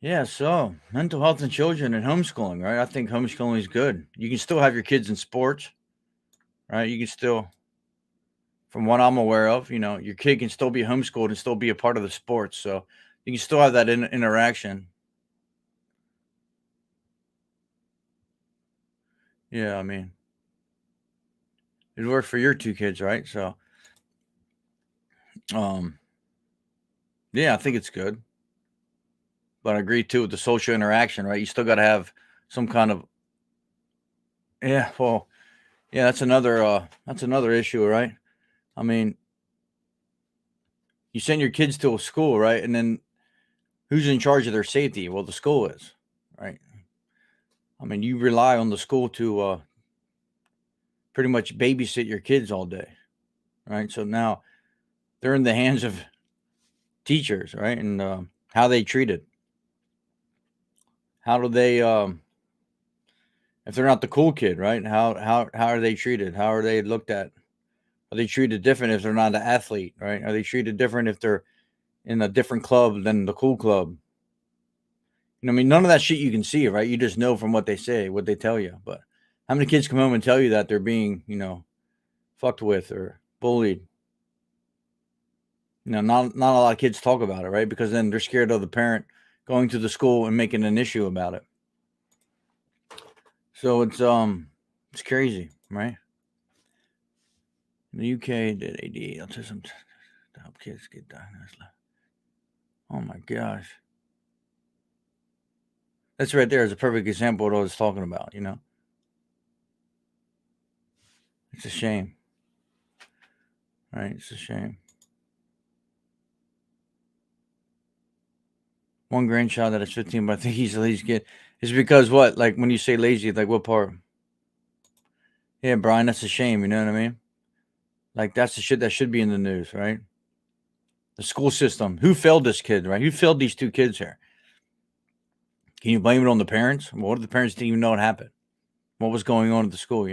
Yeah, so mental health in children and homeschooling, right? I think homeschooling is good. You can still have your kids in sports, right? You can still, from what I'm aware of, your kid can still be homeschooled and still be a part of the sports. So you can still have that interaction. Yeah, I mean, it worked for your two kids, right? So, um, yeah, I think it's good. But I agree too with the social interaction, right? You still got to have some kind of, yeah, well, yeah, that's another issue, right? I mean, you send your kids to a school, right? And then who's in charge of their safety? Well, the school is, right? I mean, you rely on the school to pretty much babysit your kids all day, right? So now they're in the hands of teachers, right? And how they treat it. How do they if they're not the cool kid, right? How are they treated? How are they looked at? Are they treated different if they're not an athlete, right? Are they treated different if they're in a different club than the cool club? You know, I mean, none of that shit you can see, right? You just know from what they say, what they tell you. But how many kids come home and tell you that they're being, fucked with or bullied? Not a lot of kids talk about it, right? Because then they're scared of the parent going to the school and making an issue about it. So it's crazy, right? In the UK did AD autism to help kids get diagnosed. Oh my gosh. That's right there is a perfect example of what I was talking about, It's a shame. Right? It's a shame. One grandchild that is 15, but I think he's a lazy kid. Is because what? Like when you say lazy, like what part? Yeah, Brian, that's a shame, you know what I mean? Like that's the shit that should be in the news, right? The school system. Who failed this kid, right? Who failed these two kids here? Can you blame it on the parents? Well, what if the parents didn't even know what happened? What was going on at the school,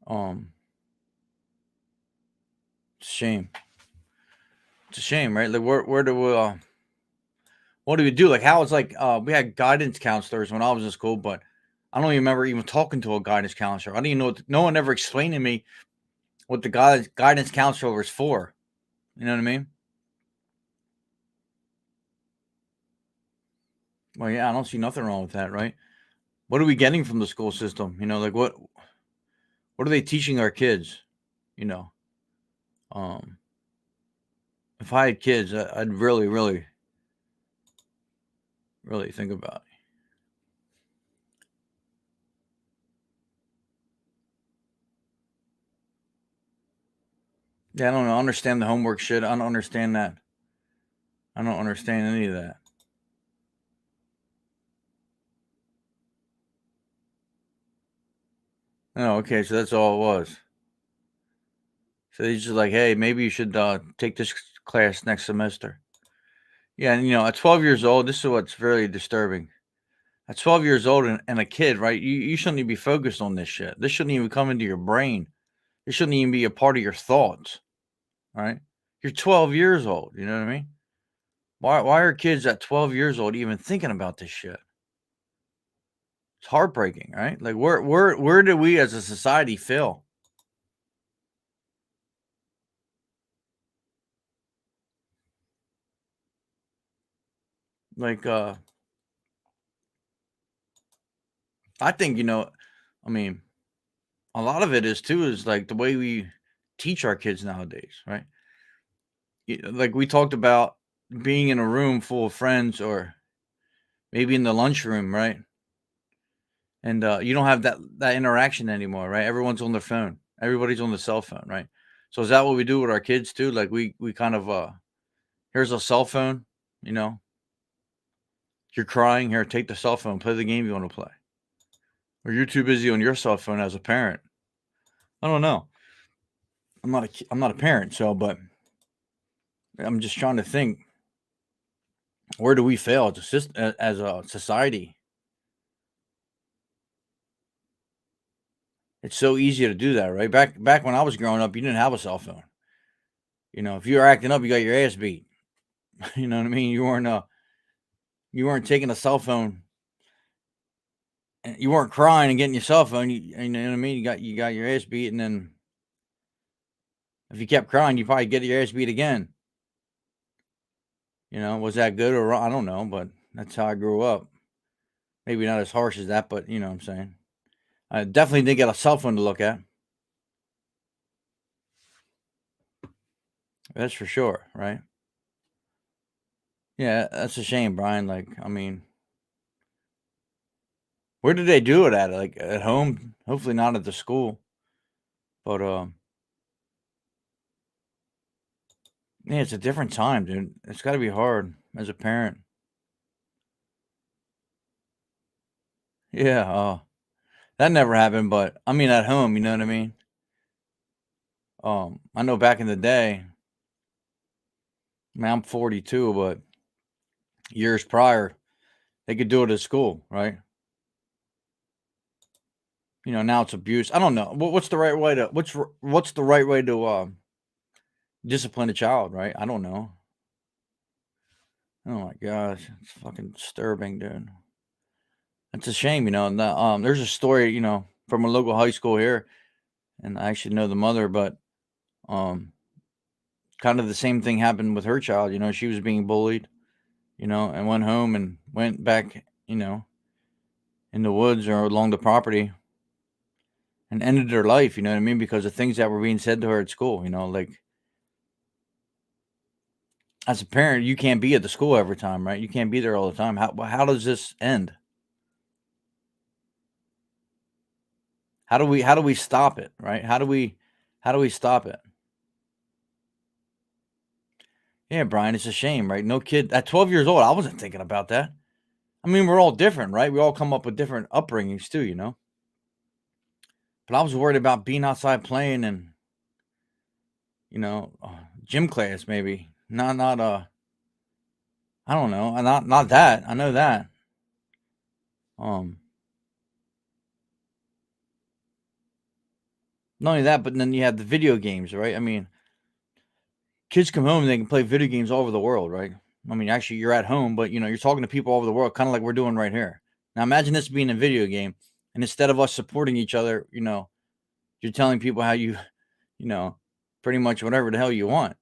Um, it's a shame. It's a shame, right? Like where do we what do we do? Like how it's like we had guidance counselors when I was in school, but I don't even remember even talking to a guidance counselor. I didn't even know no one ever explained to me what the guidance counselor was for. You know what I mean? Well, yeah, I don't see nothing wrong with that, right? What are we getting from the school system? Like what are they teaching our kids? You know, um, if I had kids, I'd really, really, really think about it. Yeah, I don't know. I understand the homework shit. I don't understand that. I don't understand any of that. Oh, okay, so that's all it was. So he's just like, hey, maybe you should take this class next semester. Yeah, and at 12 years old, this is what's very disturbing. At 12 years old and a kid, right? You shouldn't even be focused on this shit. This shouldn't even come into your brain. It shouldn't even be a part of your thoughts, right? You're 12 years old. You know what I mean? Why are kids at 12 years old even thinking about this shit? It's heartbreaking, right? Like where do we as a society fail? Like I think, I mean, a lot of it is too is like the way we teach our kids nowadays, right? Like we talked about being in a room full of friends or maybe in the lunchroom, right? And you don't have that interaction anymore, right? Everyone's on their phone. Everybody's on the cell phone, right? So is that what we do with our kids too? Like we kind of here's a cell phone, you know. You're crying, here, take the cell phone, play the game you want to play. Or you're too busy on your cell phone as a parent. I don't know. I'm not a parent, so but I'm just trying to think where do we fail as as a society? It's so easy to do that, right? Back when I was growing up, you didn't have a cell phone. If you were acting up, you got your ass beat. You know what I mean? You weren't taking a cell phone and you weren't crying and getting your cell phone. You know what I mean? You got your ass beat, and then if you kept crying, you probably get your ass beat again. Was that good or wrong? I don't know, but that's how I grew up. Maybe not as harsh as that, but you know what I'm saying. I definitely didn't get a cell phone to look at. That's for sure, right? Yeah, that's a shame, Brian. Like, I mean, where did they do it at? Like at home? Hopefully not at the school. But yeah, it's a different time, dude. It's got to be hard as a parent. Yeah, that never happened, but I mean at home, you know what I mean? I know back in the day, I mean, I'm 42, but years prior, they could do it at school, right? You know, now it's abuse. I don't know. What's the right way to what's the right way to discipline a child, right? I don't know. Oh my gosh, it's fucking disturbing, dude. It's a shame, you know. And there's a story, you know, from a local high school here, and I actually know the mother, but um, kind of the same thing happened with her child. You know, she was being bullied, you know, and went home and went back, you know, in the woods or along the property and ended her life. You know what I mean? Because of things that were being said to her at school. You know, like as a parent, you can't be at the school every time, right? You can't be there all the time. How does this end? How do we stop it, right? How do we stop it? Yeah, Brian, it's a shame, right? No kid at 12 years old, I wasn't thinking about that. I mean, we're all different, right? We all come up with different upbringings too, you know. But I was worried about being outside playing and, you know, gym class maybe. Not I don't know. Not that. I know that. Um Not only that, but then you have the video games, right? I mean, kids come home and they can play video games all over the world, right? I mean, actually, you're at home, but you know, you're talking to people all over the world, kind of like we're doing right here. Now, imagine this being a video game, and instead of us supporting each other, you know, you're telling people how you know, pretty much whatever the hell you want.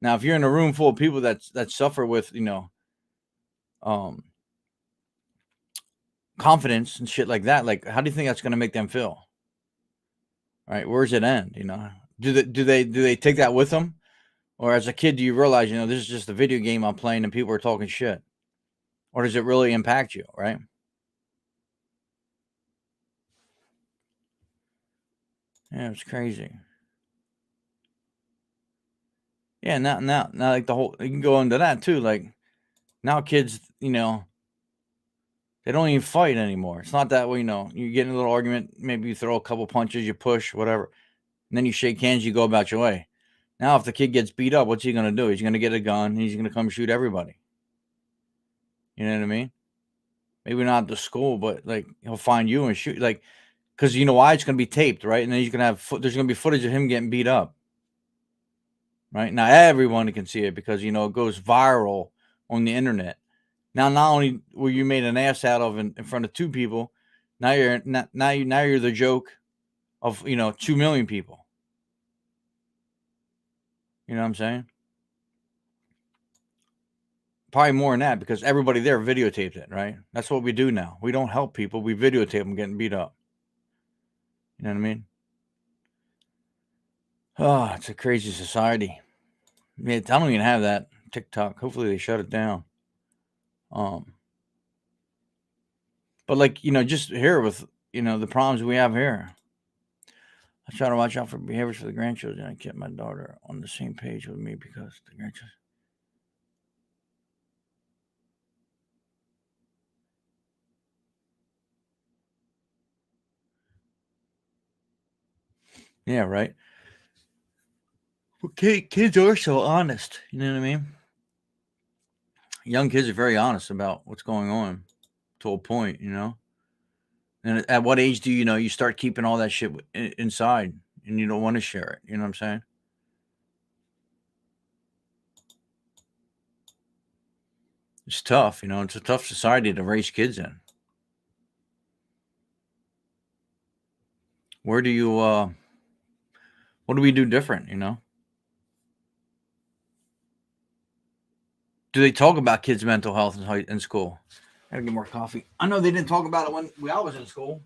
Now, if you're in a room full of people that suffer with, you know, um, confidence and shit like that, like, how do you think that's going to make them feel? Right? Where's it end? You know, do they take that with them? Or as a kid, do you realize, you know, this is just a video game I'm playing and people are talking shit? Or does it really impact you, right? Yeah, it's crazy. Yeah, now, like the whole, you can go into that too. Like now, kids, you know, they don't even fight anymore. It's not that way, you know. You get in a little argument, maybe you throw a couple punches, you push, whatever, and then you shake hands, you go about your way. Now, if the kid gets beat up, what's he gonna do? He's gonna get a gun. And he's gonna come shoot everybody. You know what I mean? Maybe not at the school, but like he'll find you and shoot. Like, because you know why? It's gonna be taped, right? And then he's gonna have there's gonna be footage of him getting beat up. Right? Now everyone can see it because, you know, it goes viral on the internet. Now, not only were you made an ass out of in front of two people, now you're the joke of, you know, 2 million people. You know what I'm saying? Probably more than that because everybody there videotaped it, right? That's what we do now. We don't help people. We videotape them getting beat up. You know what I mean? Oh, it's a crazy society. I don't even have that TikTok. Hopefully they shut it down. Um, but like, you know, just here with, you know, the problems we have here. I try to watch out for behaviors for the grandchildren. I kept my daughter on the same page with me because the grandchildren. Yeah, right. Okay, kids are so honest. You know what I mean? Young kids are very honest about what's going on to a point, you know? And at what age do you know you start keeping all that shit inside and you don't want to share it? You know what I'm saying? It's tough, you know. It's a tough society to raise kids in. Where do you what do we do different, you know? Do they talk about kids' mental health in school? Gotta get more coffee. I know they didn't talk about it when I was in school.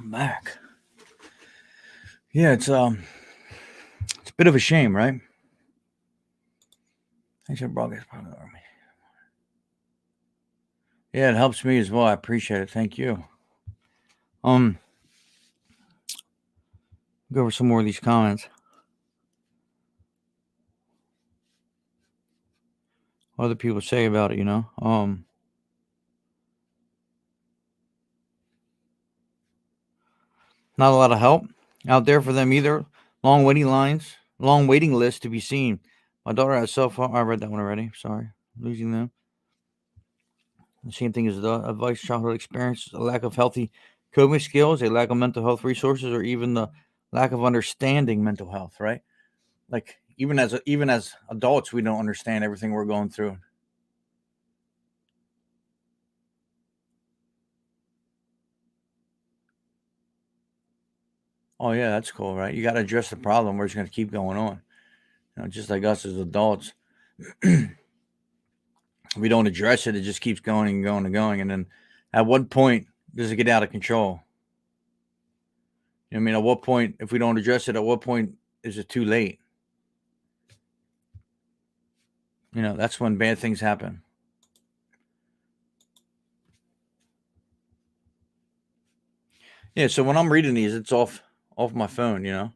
I'm back. Yeah, it's a bit of a shame, right? Thanks for broadcast part of the army. Yeah, it helps me as well. I appreciate it. Thank you. Go over some more of these comments. What other people say about it, Not a lot of help out there for them either. Long waiting lists to be seen. My daughter has cell phone. I read that one already. Sorry, losing them. The same thing as the advice childhood experience, a lack of healthy coping skills, a lack of mental health resources, or even the lack of understanding mental health, right? Like even as adults, we don't understand everything we're going through. Oh yeah, that's cool, right? You got to address the problem, or it's going to keep going on. Just like us as adults, if we don't address it, it just keeps going and going and going. And then, at what point does it get out of control? I mean, at what point, if we don't address it, at what point is it too late? That's when bad things happen. Yeah, so when I'm reading these, it's off my phone,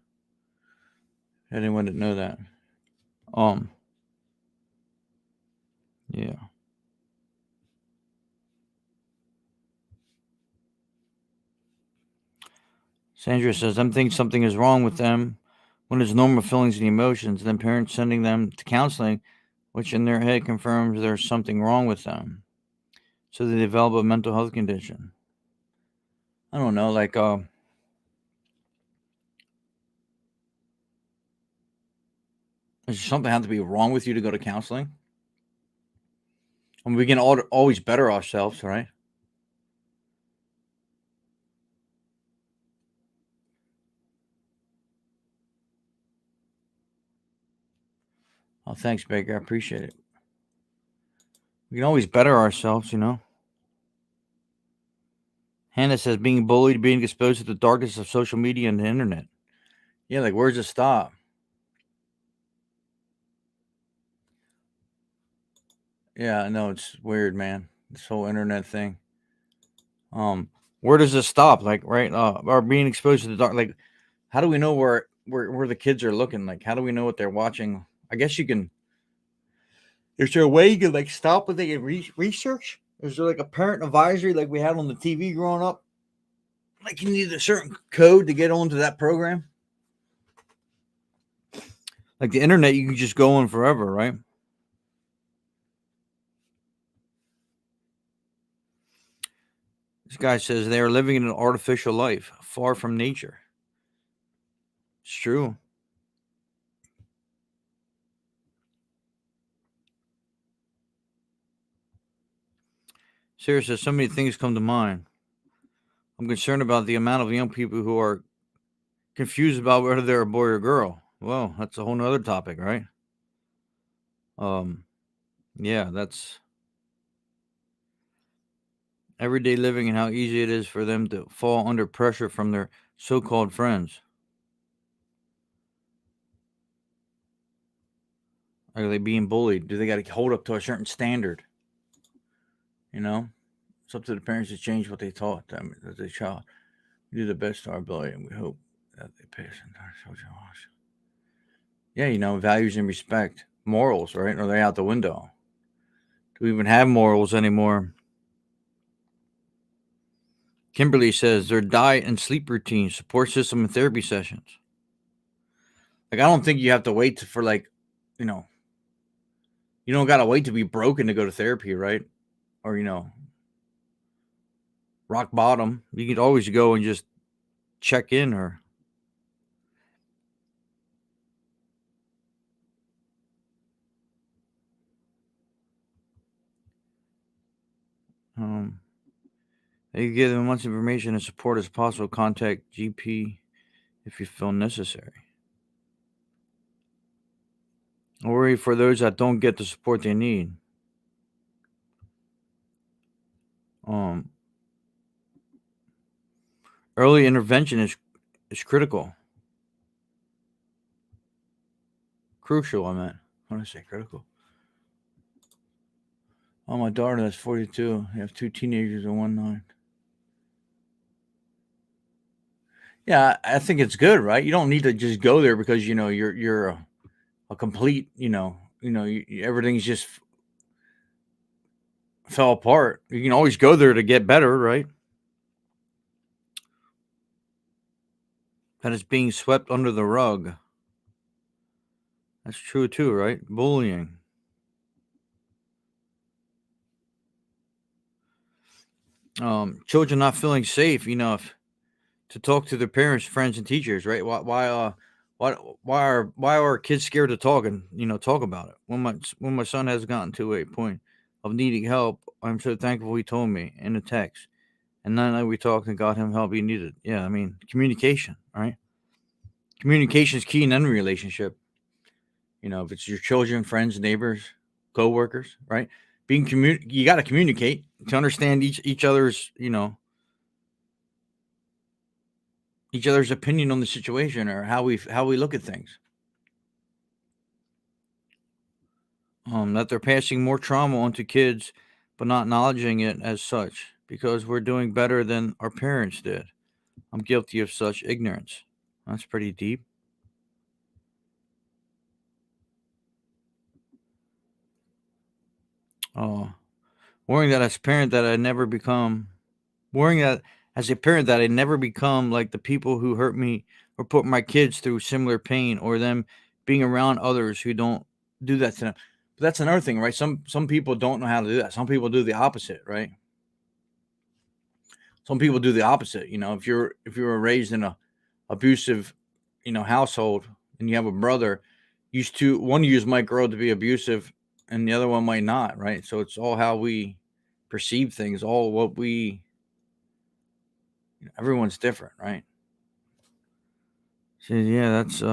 Anyone didn't know that. Yeah. Sandra says, I'm thinking something is wrong with them when it's normal feelings and emotions, then parents sending them to counseling, which in their head confirms there's something wrong with them. So they develop a mental health condition. I don't know, like does something have to be wrong with you to go to counseling? I mean, we can always better ourselves, right? Oh, thanks, Baker. I appreciate it. We can always better ourselves, Hannah says being bullied, being exposed to the darkness of social media and the internet. Yeah, like where's it stop? Yeah, I know it's weird, man. This whole internet thing. Where does this stop? Like, right? Or being exposed to the dark. Like, how do we know where the kids are looking? Like, how do we know what they're watching? I guess you can. Is there a way you can like stop what they can research? Is there like a parent advisory like we had on the TV growing up? Like you need a certain code to get onto that program. Like the internet, you can just go on forever, right? This guy says they are living in an artificial life, far from nature. It's true. Sarah says so many things come to mind. I'm concerned about the amount of young people who are confused about whether they're a boy or girl. Well, that's a whole nother topic, right? Yeah, that's everyday living and how easy it is for them to fall under pressure from their so-called friends. Are they being bullied? Do they got to hold up to a certain standard? It's up to the parents to change what they taught them as a child. We do the best to our ability, and we hope that they pass entire social lives. Yeah, values and respect, morals, right? Are they out the window? Do we even have morals anymore? Kimberly says their diet and sleep routine, support system, and therapy sessions. Like, I don't think you have to wait for you don't gotta wait to be broken to go to therapy, right? Or rock bottom. You could always go and just check in or you give them as much information and support as possible. Contact GP if you feel necessary. Don't worry for those that don't get the support they need. Early intervention is critical. Crucial, I meant. When I say critical. Oh, my daughter, that's 42. I have 2 teenagers and 1 9. Yeah, I think it's good, right? You don't need to just go there because you're a complete, everything's just fell apart. You can always go there to get better, right? That is being swept under the rug. That's true too, right? Bullying. Children not feeling safe enough to talk to their parents, friends, and teachers, right? Why are kids scared to talk and talk about it? When my son has gotten to a point of needing help, I'm so thankful he told me in a text, and then we talked and got him help he needed. Yeah, I mean communication, right? Communication is key in any relationship. If it's your children, friends, neighbors, co-workers, right? You got to communicate to understand each other's each other's opinion on the situation or how we look at things. That they're passing more trauma onto kids, but not acknowledging it as such because we're doing better than our parents did. I'm guilty of such ignorance. That's pretty deep. Oh, worrying that as a parent that I never become, worrying that as a parent that I never become like the people who hurt me or put my kids through similar pain or them being around others who don't do that to them. But that's another thing, right? Some people don't know how to do that. Some people do the opposite, right? Some people do the opposite. If you were raised in a abusive, household and you have a brother, one of you might grow to be abusive and the other one might not, right? So it's all how we perceive things, all what we everyone's different, right? So yeah, that's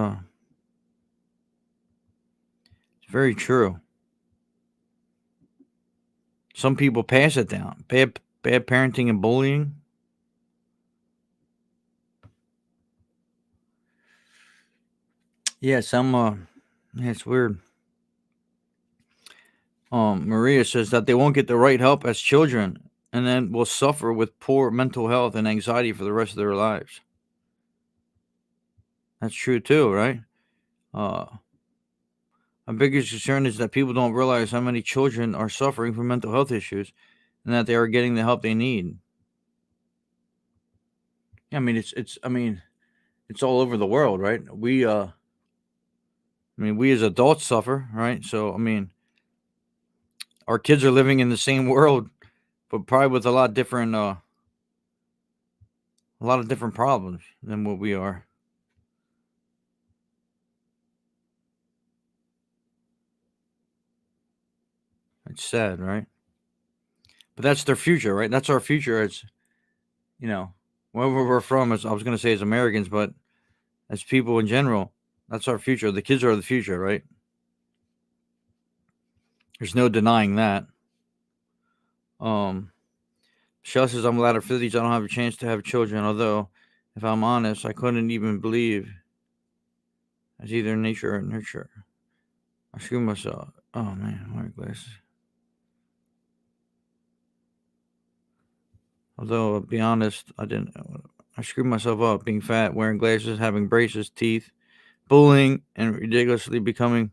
it's very true. Some people pass it down. Bad parenting and bullying. Yeah, yeah, it's weird. Maria says that they won't get the right help as children and then will suffer with poor mental health and anxiety for the rest of their lives. That's true too, right? Uh, my biggest concern is that people don't realize how many children are suffering from mental health issues and that they are getting the help they need. Yeah, I mean it's all over the world, right? We as adults suffer, right? So our kids are living in the same world, but probably with a lot of different problems than what we are. It's sad, right? But that's their future, right? That's our future as you know, wherever we're from. As I was going to say, as Americans, but as people in general, that's our future. The kids are the future, right? There's no denying that. Um, Michelle says I'm latter 50s. I don't have a chance to have children. Although, if I'm honest, I couldn't even believe as either nature or nurture. I screw myself. Oh man, my glasses. Although, to be honest, I didn't. I screwed myself up being fat, wearing glasses, having braces, teeth, bullying, and ridiculously became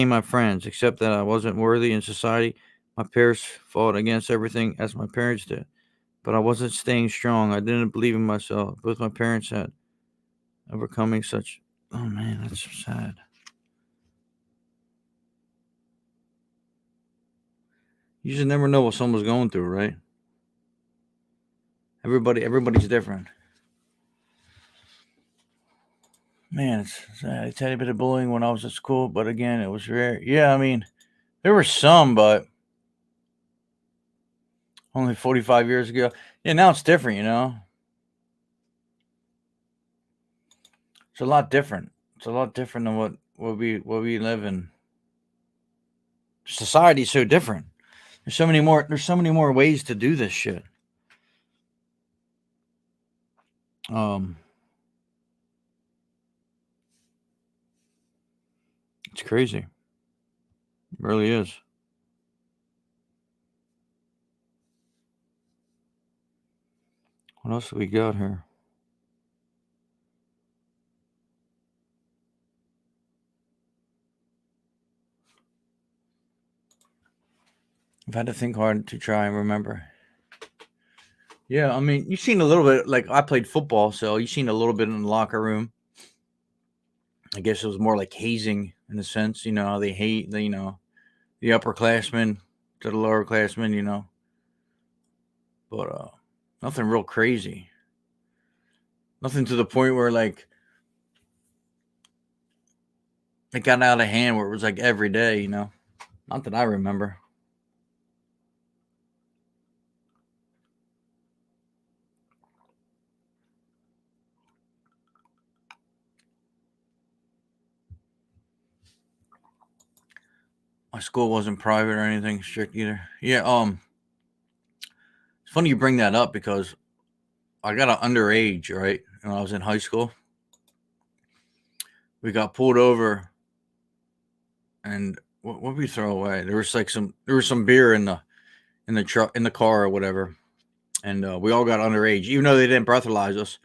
my friends. Except that I wasn't worthy in society. My parents fought against everything as my parents did, but I wasn't staying strong. I didn't believe in myself. Both my parents had overcoming such. Oh man, that's so sad. You just never know what someone's going through, right? Everybody's different. Man, it's a tiny bit of bullying when I was at school, but again, it was rare. Yeah, I mean, there were some, but only 45 years ago. Yeah, now it's different, It's a lot different. It's a lot different than what we live in. Society's so different. There's so many more ways to do this shit. Um, it's crazy. It really is. What else do we got here? I've had to think hard to try and remember. Yeah, I mean, you've seen a little bit. Like I played football, so you've seen a little bit in the locker room. I guess it was more like hazing in a sense. They hate the upperclassmen to the lower classmen. But nothing real crazy. Nothing to the point where like it got out of hand where it was like every day. Not that I remember. My school wasn't private or anything strict either. Yeah. It's funny you bring that up because I got an underage, right? When I was in high school, we got pulled over, and what did we throw away? There was some beer in the truck in the car or whatever, and we all got underage, even though they didn't breathalyze us.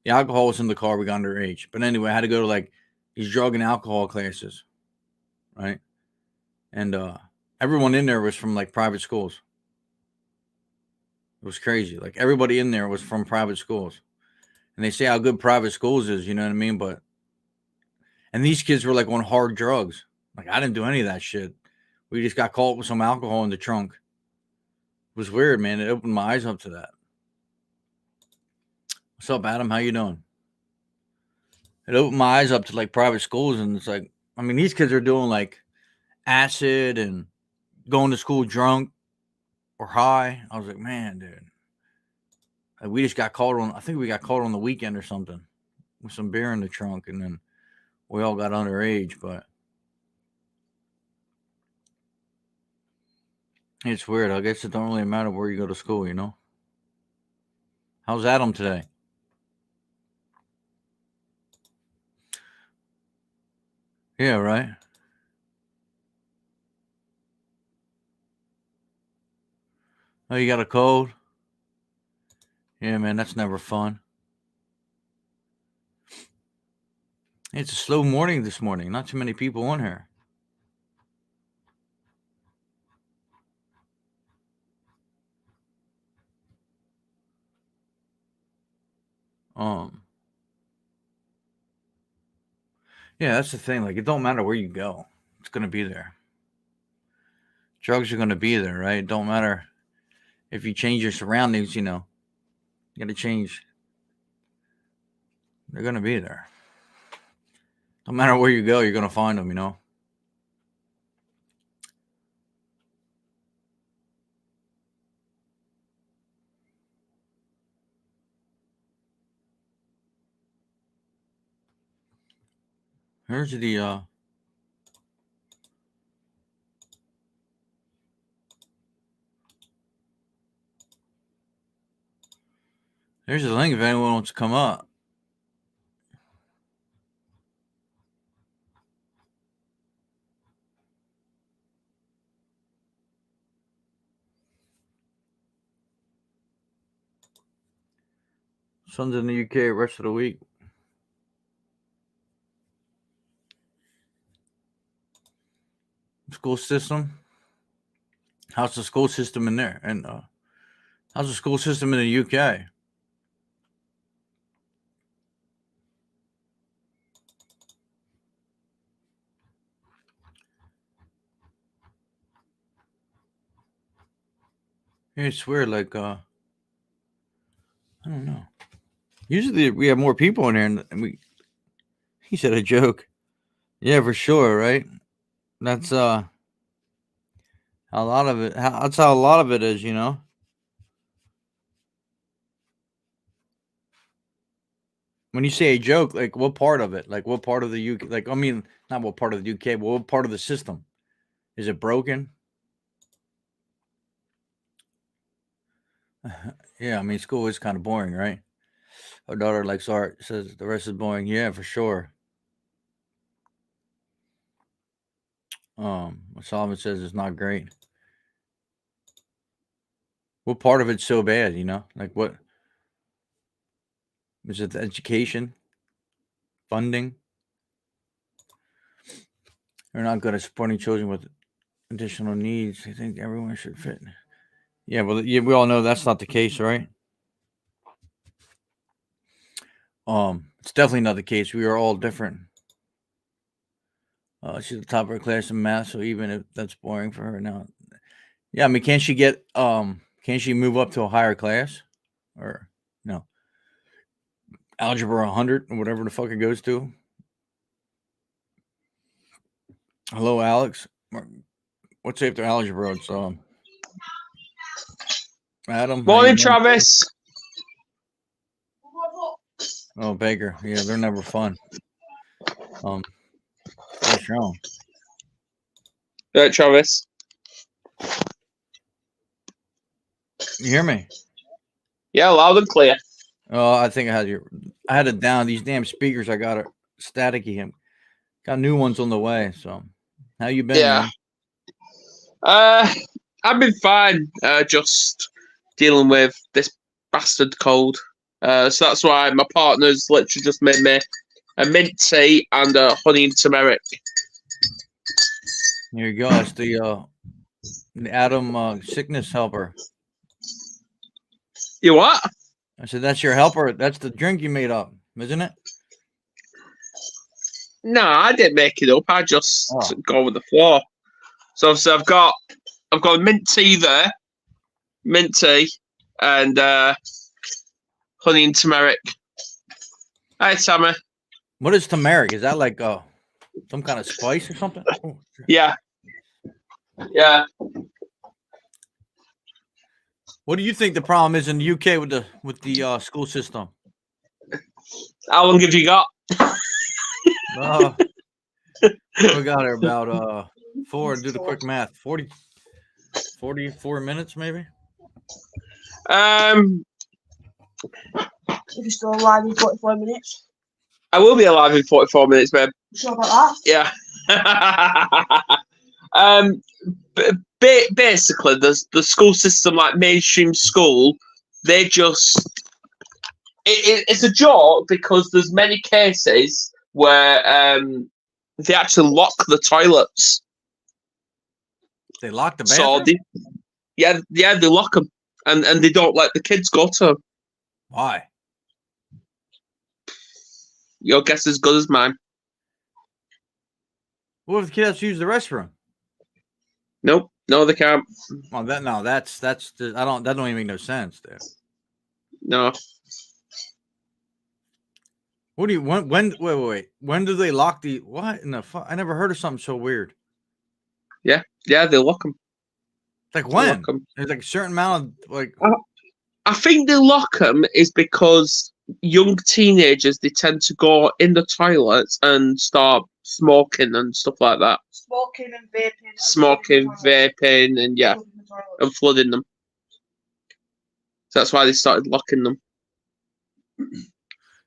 The alcohol was in the car. We got underage, but anyway, I had to go to like these drug and alcohol classes, right? And everyone in there was from like private schools. It was crazy. Like everybody in there was from private schools, and they say how good private schools is. You know what I mean? And these kids were like on hard drugs. Like I didn't do any of that shit. We just got caught with some alcohol in the trunk. It was weird, man. It opened my eyes up to that. What's up, Adam? How you doing? It opened my eyes up to like private schools, and it's like, I mean, these kids are doing like acid and going to school drunk or high. I was like, man, dude. Like, we just got caught on. I think we got caught on the weekend or something with some beer in the trunk, and then we all got underage. But it's weird. I guess it don't really matter where you go to school. How's Adam today? Yeah, right. Oh, you got a cold? Yeah, man, that's never fun. It's a slow morning this morning. Not too many people on here. Um, yeah, that's the thing. Like, it don't matter where you go, it's gonna be there. Drugs are gonna be there, right? It don't matter if you change your surroundings. You gotta change. They're gonna be there. No matter where you go, you're gonna find them. Here's the link if anyone wants to come up. Son's in the UK rest of the week. School system. How's the school system in there? And how's the school system in the UK? Yeah, it's weird. Like, I don't know. Usually we have more people in here, and he said a joke. Yeah, for sure, right? That's a lot of it. That's how a lot of it is. When you say a joke, like what part of it? Like what part of the UK? Like I mean, not what part of the UK, but what part of the system? Is it broken? Yeah, I mean, school is kind of boring, right? Her daughter likes art. Says the rest is boring. Yeah, for sure. Solomon says it's not great. What part of it's so bad? Like what is it? The education, funding. They're not good at supporting children with additional needs. I think everyone should fit. Yeah, well, we all know that's not the case, right? It's definitely not the case. We are all different. She's the top of her class in math, so even if that's boring for her now, yeah. I mean, can't she move up to a higher class, or no? Algebra 100 or whatever the fuck it goes to. Hello, Alex. What's after algebra? It's Adam. Morning, Travis. Oh, Baker. Yeah, they're never fun. What's wrong? Travis. You hear me? Yeah, loud and clear. Oh, I think I had it down. These damn speakers I got are staticky. Got new ones on the way. So, how you been? Yeah. Man? I've been fine. Just dealing with this bastard cold. So that's why my partner's literally just made me a mint tea and a honey and turmeric. Here you go. That's the Adam sickness helper. You what? I said that's your helper. That's the drink you made up, isn't it? No, I didn't make it up. I just go with the flow. So I've got mint tea there, mint tea, and honey and turmeric. Hi, Sammy. What is turmeric? Is that like some kind of spice or something? Oh, yeah. Yeah. What do you think the problem is in the UK with the school system? How long have you got? We got her about 4. Do the quick math. 44 minutes maybe. If you're still alive in 44 minutes. I will be alive in 44 minutes, babe. Sure about that? Yeah. Basically, the school system, like mainstream school, they just it's a joke because there's many cases where they actually lock the toilets. They lock the bathroom. So they lock them, and they don't let the kids go to them. Why? Your guess is as good as mine. What if the kid has to use the restroom? Nope. No, they can't. Well, that don't even make no sense, dude. No. What do you wait? When do they lock the what in the fuck? I never heard of something so weird. Yeah, they lock them. Like when? There's like a certain amount of like. I think they lock them is because young teenagers, they tend to go in the toilets and start smoking and stuff like that. Smoking and vaping. Vaping, and yeah, and flooding them. So that's why they started locking them.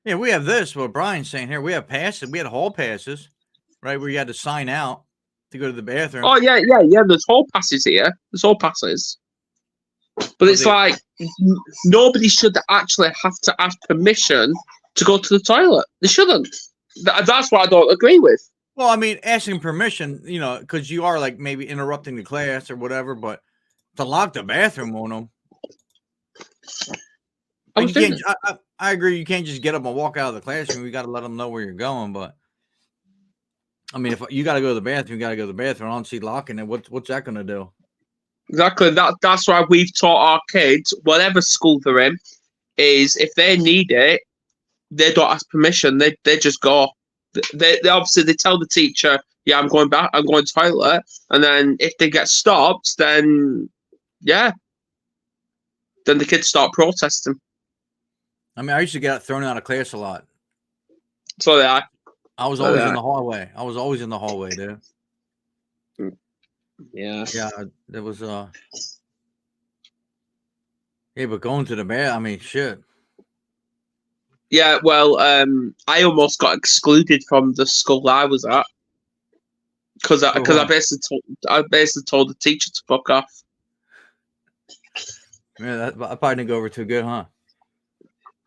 Yeah, we have this. What Brian's saying here, we have passes. We had hall passes, right? Where you had to sign out to go to the bathroom. Oh yeah. There's hall passes here. There's hall passes. But it's like nobody should actually have to ask permission to go to the toilet. They shouldn't. That's what I don't agree with. Well, I mean, asking permission, because you are like maybe interrupting the class or whatever, but to lock the bathroom on them. I agree. You can't just get up and walk out of the classroom. You got to let them know where you're going. But I mean, if you got to go to the bathroom, you got to go to the bathroom. I don't see locking it. What's that going to do? Exactly. That's why we've taught our kids, whatever school they're in, is if they need it, they don't ask permission. They just go. They obviously they tell the teacher, yeah, I'm going back. I'm going to the toilet. And then if they get stopped, then yeah, then the kids start protesting. I mean, I used to get thrown out of class a lot. So did I. I was always in the hallway. I was always in the hallway, dude. Yeah. Yeah, there was yeah, but going to the bath, I mean, shit. Yeah, well, I almost got excluded from the school I was at because I what? basically told the teacher to fuck off. Yeah, that probably didn't go over too good, huh?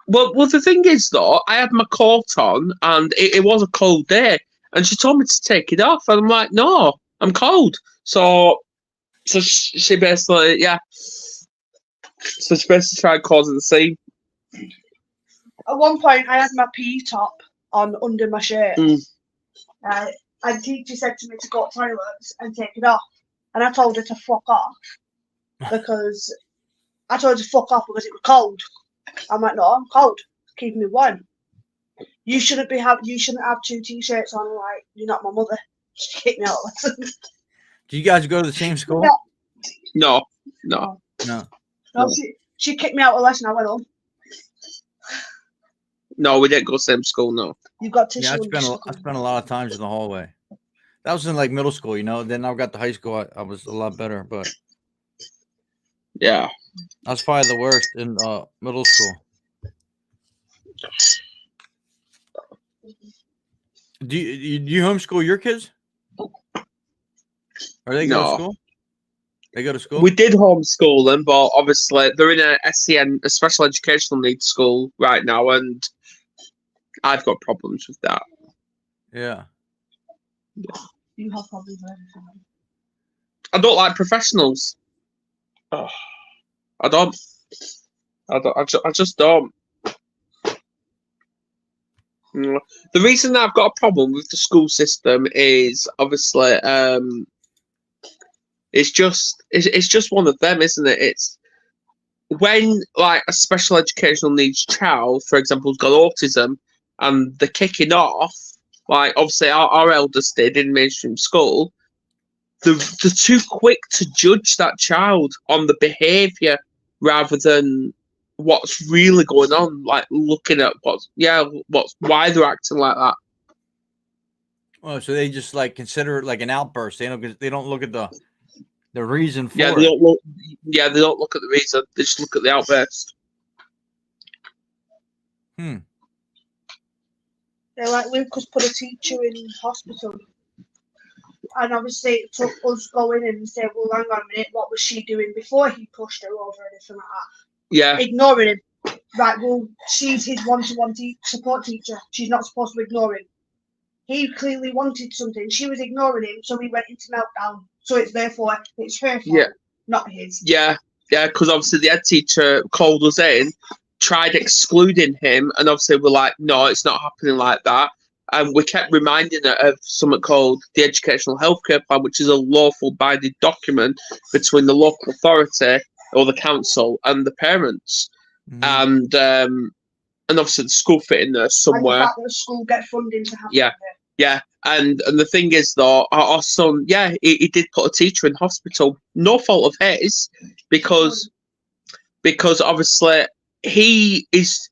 Well, the thing is though, I had my coat on and it was a cold day, and she told me to take it off, and I'm like, no, I'm cold. So she basically, yeah. So she basically tried causing the scene. At one point, I had my PE top on under my shirt. Mm. And the teacher said to me to go to toilets and take it off. And I told her to fuck off because I told her to fuck off because it was cold. I'm like, no, I'm cold. Keep me warm. You shouldn't have 2 t-shirts on. Like, you're not my mother. She kicked me out of lessons. Do you guys go to the same school? No. No. No, she kicked me out of lesson. I went home. No, we didn't go same school. No. You've got tissue. Yeah, I spent a lot of times in the hallway. That was in like middle school, you know. Then I got to high school. I was a lot better, but Yeah. I was probably the worst in middle school. Do you homeschool your kids? Or they go to No. school? They go to school? We did homeschool them, but obviously they're in a SEN, a special educational needs school right now, and I've got problems with that. Yeah. You have problems with everything. I don't like professionals. Oh, I don't. I just don't. The reason that I've got a problem with the school system is obviously it's just one of them, isn't it? It's when like a special educational needs child, for example, has got autism and they're kicking off, like obviously our eldest did in mainstream school, they're too quick to judge that child on the behaviour rather than what's really going on, like looking at why they're acting like that. Oh, so they just like consider it like an outburst. They don't look at the reason for They it. don't look. Yeah, they don't look at the reason. They just look at the outburst. They're like, Lucas put a teacher in hospital. And obviously it took us going in and saying, well, hang on a minute, what was she doing before he pushed her over and anything like that? Yeah. Ignoring him. Right, well, she's his one-to-one support teacher. She's not supposed to ignore him. He clearly wanted something. She was ignoring him, so he went into meltdown. So it's therefore, it's her fault, not his. Yeah, because obviously the head teacher called us in, tried excluding him, and obviously we're like, no, it's not happening like that. And we kept reminding her of something called the Educational Healthcare Plan, which is a lawful binding document between the local authority or the council and the parents. Mm-hmm. And obviously the school fit in there somewhere. And the fact that the school gets funding to have Yeah. And the thing is though, our son, he did put a teacher in hospital, no fault of his, because obviously he's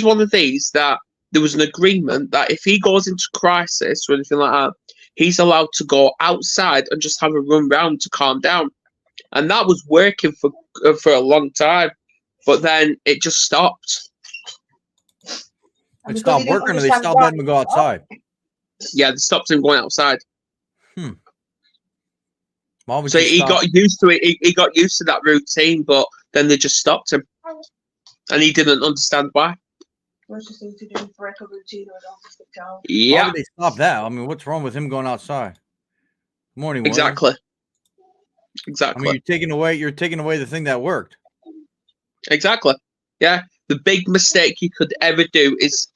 one of these that there was an agreement that if he goes into crisis or anything like that, he's allowed to go outside and just have a run round to calm down. And that was working for a long time, but then it just stopped. It stopped working, or they stopped letting him go outside? Yeah, they stopped him going outside. So he got used to it. He got used to that routine, but then they just stopped him, and he didn't understand why. What's the thing to do? Break a routine or an autistic child? Yeah. Why would they stop that? I mean, what's wrong with him going outside? Good morning, William. Exactly. I mean, you're taking away the thing that worked. Exactly. Yeah. The big mistake you could ever do is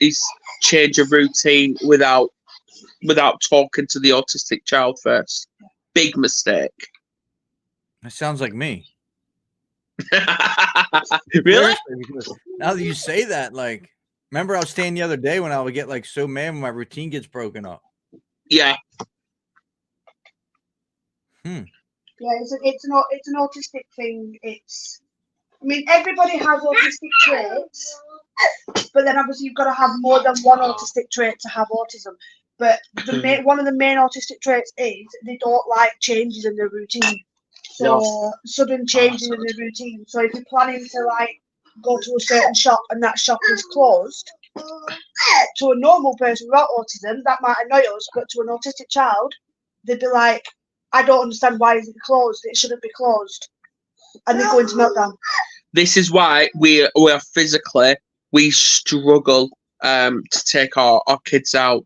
change a routine without talking to the autistic child first. Big mistake. That sounds like me. Really? Now that you say that, like, remember I was saying the other day when I would get like so mad when my routine gets broken up. Yeah. Yeah, it's an autistic thing. Everybody has autistic traits, but then obviously you've got to have more than one autistic trait to have autism. But one of the main autistic traits is they don't like changes in their routine. So sudden changes in the routine. So if you're planning to like go to a certain shop and that shop is closed, to a normal person without autism, that might annoy us, but to an autistic child, they'd be like, I don't understand why is it closed. It shouldn't be closed. And they go into meltdown. This is why we are physically, we struggle to take our kids out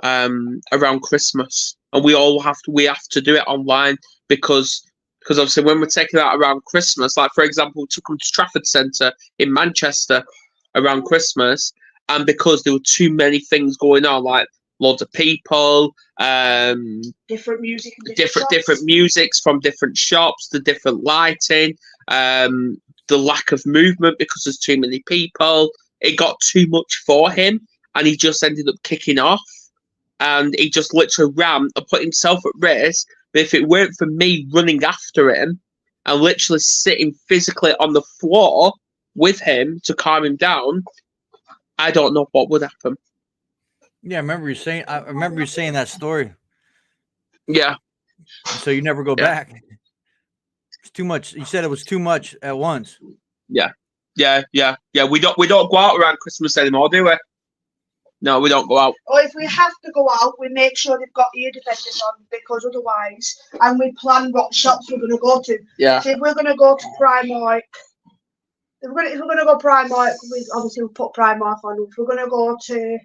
around Christmas. And we have to do it online because obviously when we're taking out around Christmas, like for example, we took them to Trafford Centre in Manchester around Christmas, and because there were too many things going on, like loads of people, Different music, and different musics from different shops, the different lighting, the lack of movement because there's too many people. It got too much for him, and he just ended up kicking off, and he just literally ran and put himself at risk. But if it weren't for me running after him and literally sitting physically on the floor with him to calm him down, I don't know what would happen. Yeah, I remember you saying that story. Yeah. So you never go back. It's too much. You said it was too much at once. Yeah. We don't go out around Christmas anymore, do we? No, we don't go out. Or if we have to go out, we make sure they've got ear defenders on, because otherwise, and we plan what shops we're going to go to. Yeah. So if we're going to go to Primark, if we're going to go Primark, we obviously we'll put Primark on. If we're going to go to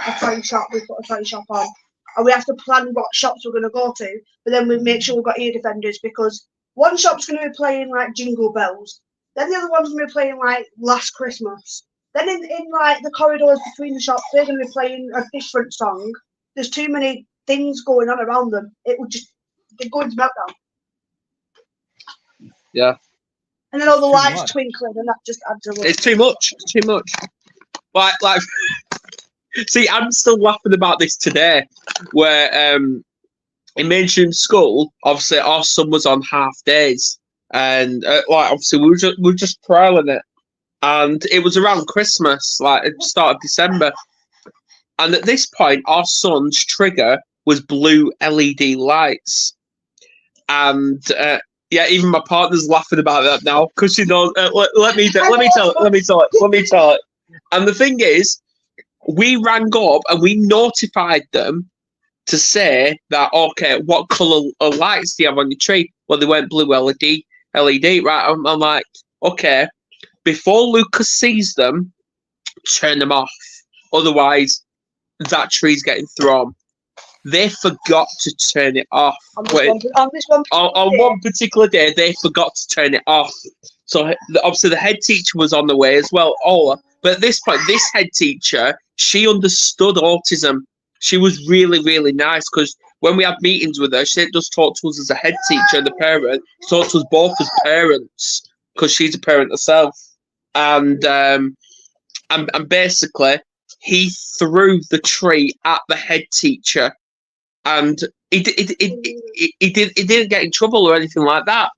a toy shop, we put a toy shop on. And we have to plan what shops we're going to go to, but then we make sure we've got ear defenders, because one shop's going to be playing like Jingle Bells, then the other one's going to be playing like Last Christmas. Then in like the corridors between the shops, they're going to be playing a different song. There's too many things going on around them. It would just go into meltdown. Yeah. And then all the Too lights much. twinkling, and that just adds a lot. It's too much. It's too much. Like see, I'm still laughing about this today, where in mainstream school, obviously our son was on half days, and like obviously we were just trialing it, and it was around Christmas, like at the start of December, and at this point our son's trigger was blue LED lights, and yeah, even my partner's laughing about that now because she knows. Let me tell it. And the thing is, we rang up and we notified them to say that, okay, what colour of lights do you have on your tree? Well, they went blue LED, right? I'm like, okay, before Lucas sees them, turn them off. Otherwise, that tree's getting thrown. They forgot to turn it off. On one particular day, they forgot to turn it off. So obviously the head teacher was on the way as well, Ola. But at this point, this head teacher, she understood autism. She was really, really nice, because when we had meetings with her, she didn't just talk to us as a head teacher and a parent. She talked to us both as parents, because she's a parent herself. And basically, he threw the tree at the head teacher, and he didn't get in trouble or anything like that.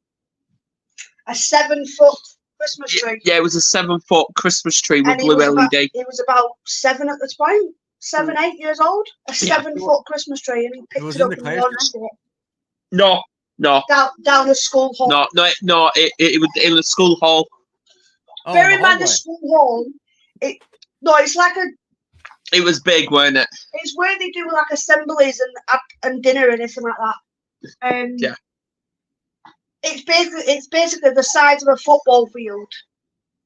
A 7-foot Christmas tree. Yeah, it was a 7-foot Christmas tree with And blue LED. It was about 7 at the time. 7, 8 years old. A 7-foot Christmas tree, and he picked it up in one hand. No. Down a school hall. No. It was in the school hall. Oh, Bear in mind the school hall. It's like a. It was big, wasn't it? It's where they do like assemblies and dinner and anything like that. Yeah. It's basically the size of a football field.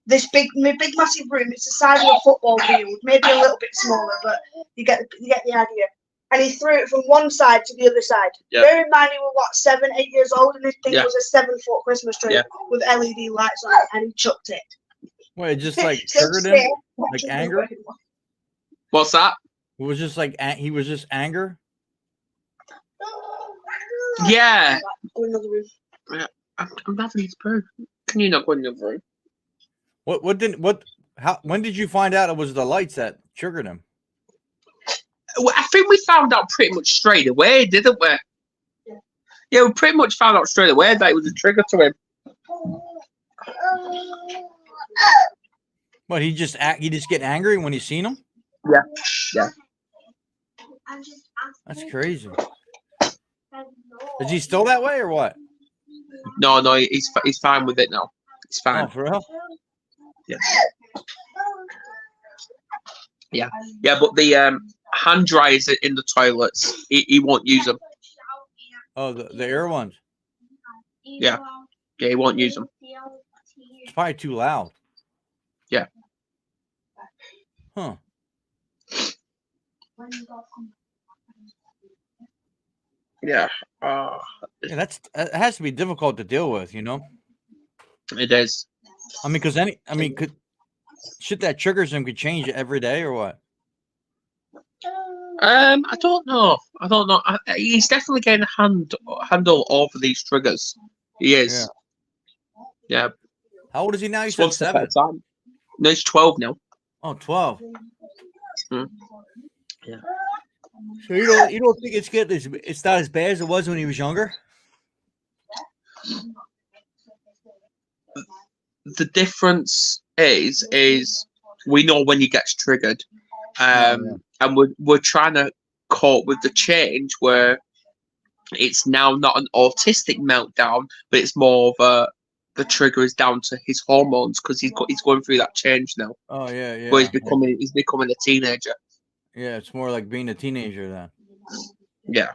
This big massive room. It's the size of a football field, maybe a little bit smaller, but you get the idea. And he threw it from one side to the other side. Yeah. Bear in mind, he was what, 7, 8 years old, and this thing Yeah. was a 7-foot Christmas tree with LED lights on it, and he chucked it. Well, it just like triggered him, like anger. What's that? It was just like he was just anger. Yeah. Go in another room. I'm having this bird. Can you not go in the room? When did you find out it was the lights that triggered him? Well, I think we found out pretty much straight away, didn't we? Yeah, we pretty much found out straight away that it was a trigger to him. But he just get angry when he's seen him? Yeah. That's crazy. Is he still that way or what? No, he's fine with it now. It's fine. Oh, for real? Yeah. Yeah, but the hand dryers in the toilets, he won't use them. Oh, the air ones. Yeah, he won't use them. It's probably too loud. Yeah. Huh. Yeah, Yeah, it has to be difficult to deal with, you know. it is. I mean, could shit that triggers him could change every day or what? I don't know. He's definitely getting a handle over these triggers. He is. Yeah. How old is he now? You It's said one step at 7. a time. No, he's 12 now. Oh, 12. Mm. Yeah. So you don't think it's not as bad as it was when he was younger? The difference is we know when he gets triggered, and we're trying to cope with the change where it's now not an autistic meltdown, but it's more of the trigger is down to his hormones because he's going through that change now. Oh yeah. Where he's becoming a teenager. Yeah, it's more like being a teenager then. Yeah.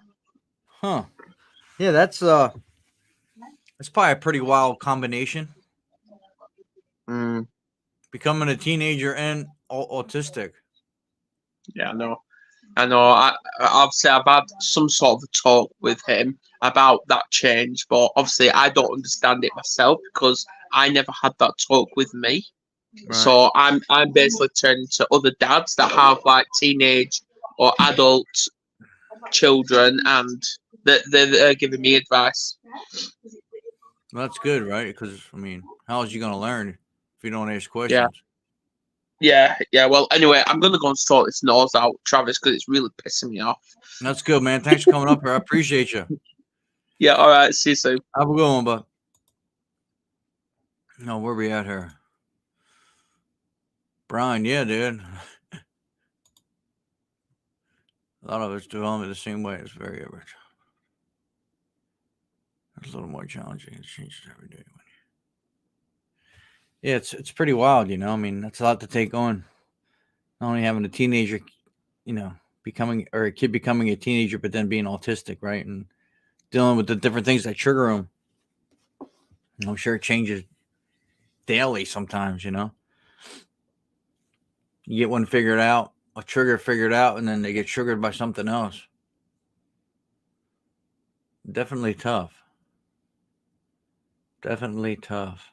Huh. Yeah, that's probably a pretty wild combination. Mm. Becoming a teenager and autistic. Yeah, I know. Obviously, I've had some sort of a talk with him about that change, but obviously, I don't understand it myself because I never had that talk with me. Right. So I'm basically turning to other dads that have like teenage or adult children, and they're giving me advice. Well, that's good, right? Because I mean, how is you gonna learn if you don't ask questions? Yeah. Well, anyway, I'm gonna go and sort this nose out, Travis, because it's really pissing me off. That's good, man. Thanks for coming up here. I appreciate you. Yeah. All right. See you soon. Have a good one, bud. No, where we at here? Brian, yeah, dude. A lot of us develop the same way. It's very average. It's a little more challenging. It changes every day. Yeah, it's pretty wild, you know. I mean, that's a lot to take on. Not only having a teenager, you know, becoming a teenager, but then being autistic, right? And dealing with the different things that trigger them. I'm sure it changes daily sometimes, you know. You get one figured out, a trigger figured out, and then they get triggered by something else. Definitely tough. Definitely tough.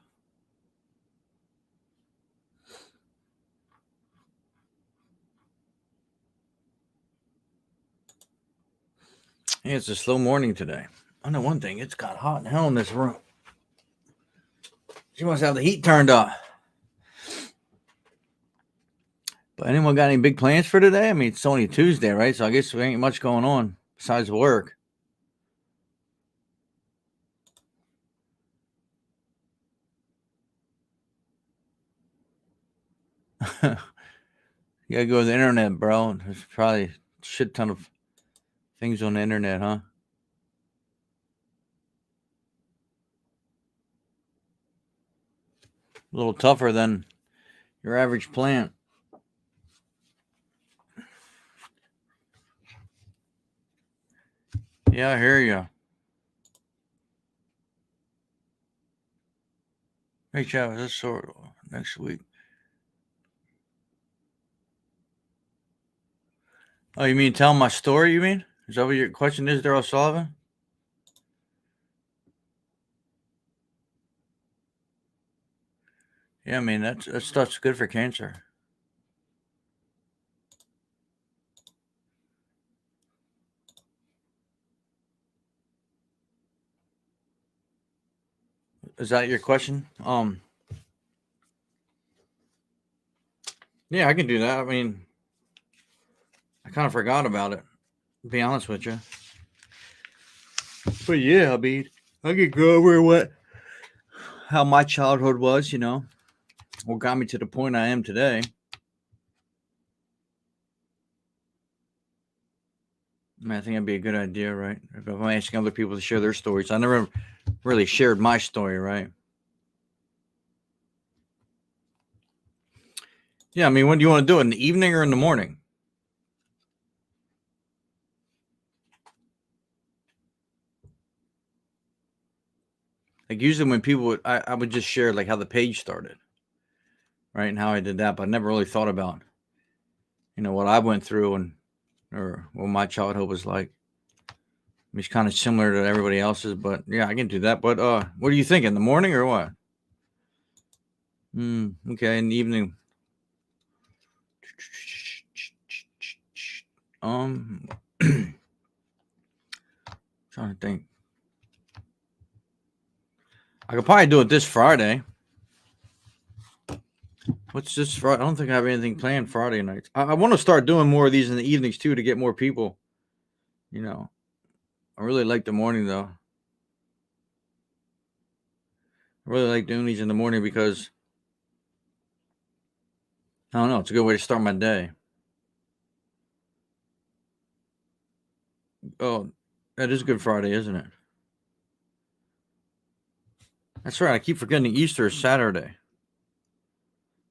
Yeah, it's a slow morning today. I know one thing, it's got hot in hell in this room. She must have the heat turned up. But anyone got any big plans for today? I mean, it's only Tuesday, right? So I guess there ain't much going on besides work. You gotta go to the internet, bro. There's probably a shit ton of things on the internet, huh? A little tougher than your average plant. Yeah, I hear you. Hey, Travis, let's sort next week. Oh, you mean tell my story, you mean? Is that what your question is, Daryl Sullivan? Yeah, I mean, that stuff's good for cancer. Is that your question? Yeah, I can do that. I mean, I kind of forgot about it, to be honest with you. But yeah, I mean, I could go over how my childhood was, you know, what got me to the point I am today. I mean, I think that'd be a good idea, right? If I'm asking other people to share their stories, I never really shared my story, right? Yeah, I mean, when do you want to do it? In the evening or in the morning? Like usually when people would, I would just share like how the page started, right, and how I did that, but I never really thought about, what I went through or what my childhood was like. It's kind of similar to everybody else's, but yeah, I can do that. But what do you think, in the morning or what? Okay, in the evening. Trying to think. I could probably do it this Friday. What's this Friday? I don't think I have anything planned Friday nights. I want to start doing more of these in the evenings too to get more people. I really like the morning though. I really like doing these in the morning because I don't know. It's a good way to start my day. Oh, that is Good Friday, isn't it? That's right. I keep forgetting Easter is Saturday.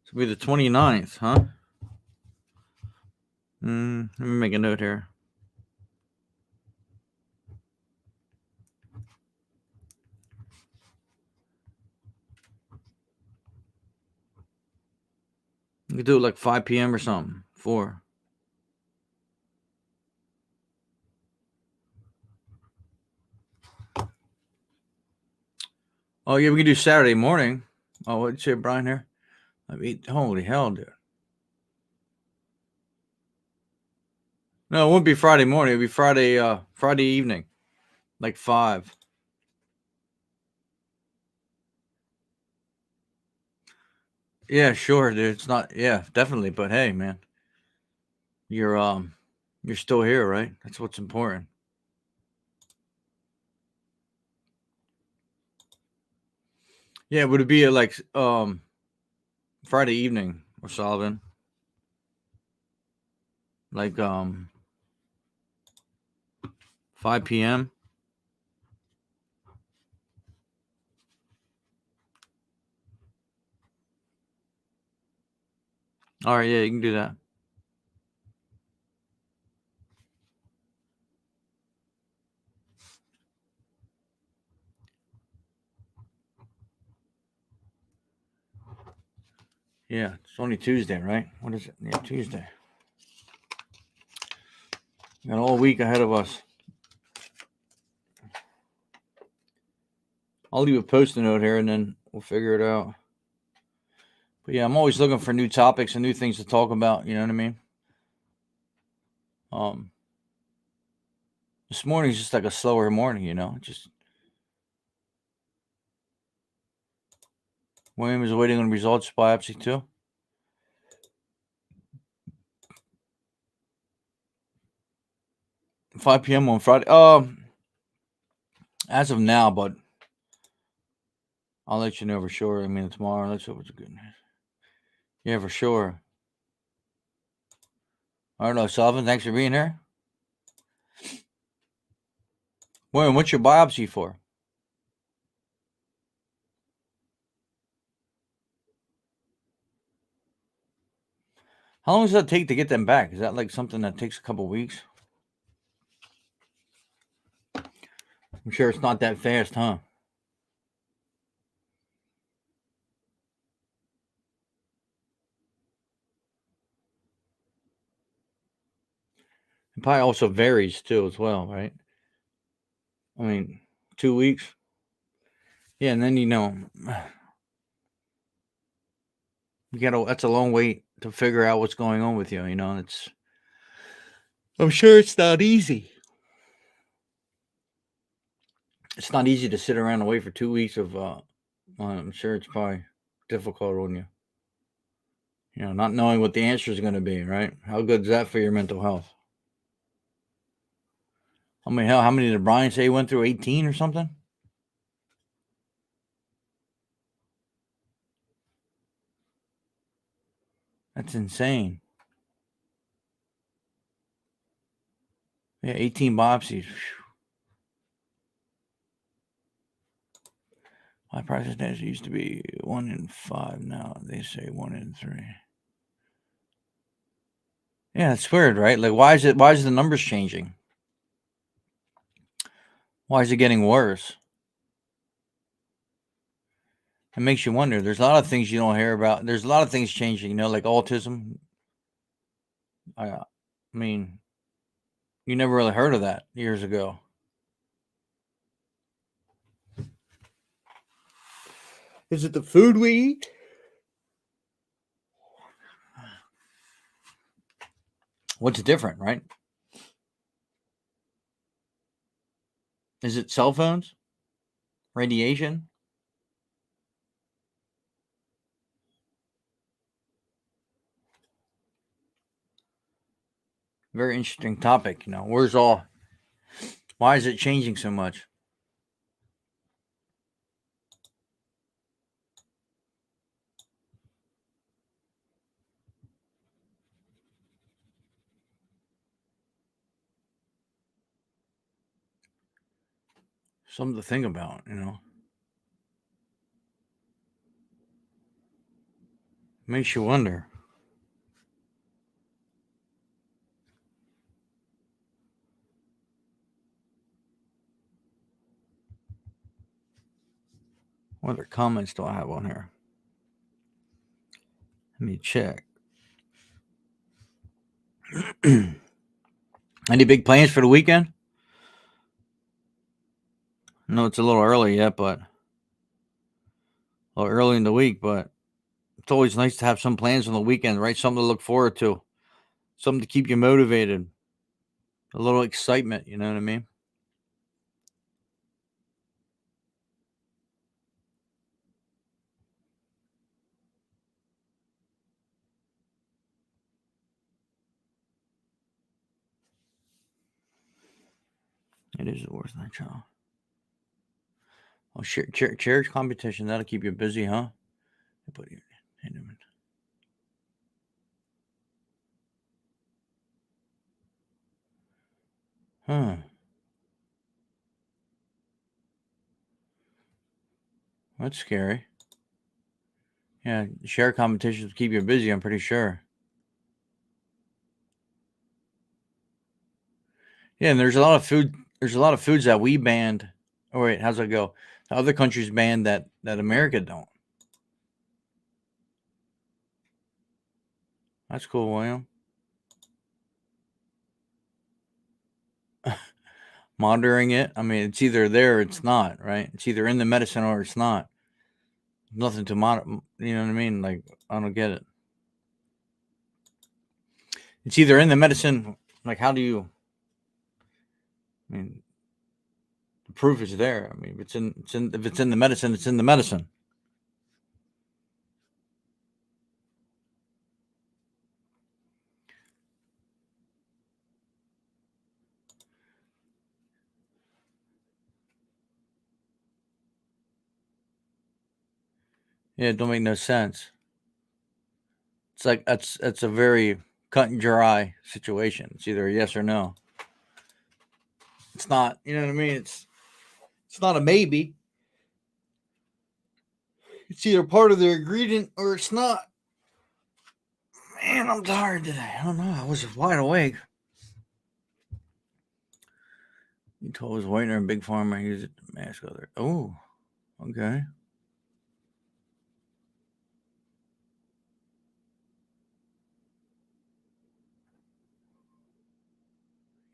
It'll be the 29th, huh? Let me make a note here. You could do it like 5 p.m. or something. 4. Oh, yeah, we can do Saturday morning. Oh, what'd you say, Brian, here? Holy hell, dude. No, it wouldn't be Friday morning. It'd be Friday evening, like 5. Yeah, sure, dude. It's not. Yeah, definitely. But hey, man, you're still here, right? That's what's important. Yeah, would it be like Friday evening or Sullivan? Like 5 p.m. All right, yeah, you can do that. Yeah, it's only Tuesday, right? What is it? Yeah, Tuesday. Got all week ahead of us. I'll leave a post-it note here and then we'll figure it out. But yeah, I'm always looking for new topics and new things to talk about. You know what I mean? This morning's just like a slower morning, just William is waiting on results biopsy too. 5 p.m. on Friday. As of now, but I'll let you know for sure. I mean, tomorrow. Let's hope it's good. Yeah, for sure. I don't know, Sullivan. Thanks for being here. William, what's your biopsy for? How long does that take to get them back? Is that like something that takes a couple weeks? I'm sure it's not that fast, huh? It probably also varies too, as well, right? I mean, 2 weeks. Yeah, and then that's a long wait to figure out what's going on with you. I'm sure it's not easy. It's not easy to sit around and wait for 2 weeks of. I'm sure it's probably difficult on you. Not knowing what the answer is going to be, right? How good is that for your mental health? I mean, hell, how many did Brian say he went through? 18 or something? That's insane. Yeah, 18 biopsies. My practice days used to be 1 in 5. Now they say 1 in 3. Yeah, it's weird, right? Like, why is the numbers changing? Why is it getting worse? It makes you wonder. There's a lot of things you don't hear about. There's a lot of things changing, you know, like autism. I mean, you never really heard of that years ago. Is it the food we eat? What's different, right? Is it cell phones? Radiation? Very interesting topic, you know. Why is it changing so much? Something to think about, you know. Makes you wonder. What other comments do I have on here? Let me check. Any big plans for the weekend? No, it's a little early yet, but a little early in the week, but it's always nice to have some plans on the weekend, right? Something to look forward to, something to keep you motivated, a little excitement, you know what I mean? It is the worst night, child. Oh, church competition, that'll keep you busy, huh? Put you in a minute. Huh. That's scary. Yeah, share competitions keep you busy, I'm pretty sure. Yeah, and there's a lot of foods that we banned. Oh wait, how's that go? Other countries banned that America don't. That's cool, William. Monitoring it. I mean, it's either there or it's not, right? It's either in the medicine or it's not. Nothing to monitor. You know what I mean? Like, I don't get it. It's either in the medicine. Like, how do you? I mean, the proof is there. I mean, if it's in the medicine, it's in the medicine. Yeah, it don't make no sense. It's like that's a very cut and dry situation. It's either a yes or no. It's not, you know what I mean? It's not a maybe. It's either part of the ingredient or it's not. Man, I'm tired today. I don't know. I was wide awake. You told us Whitener and Big Pharma use it to mask other. Oh, okay.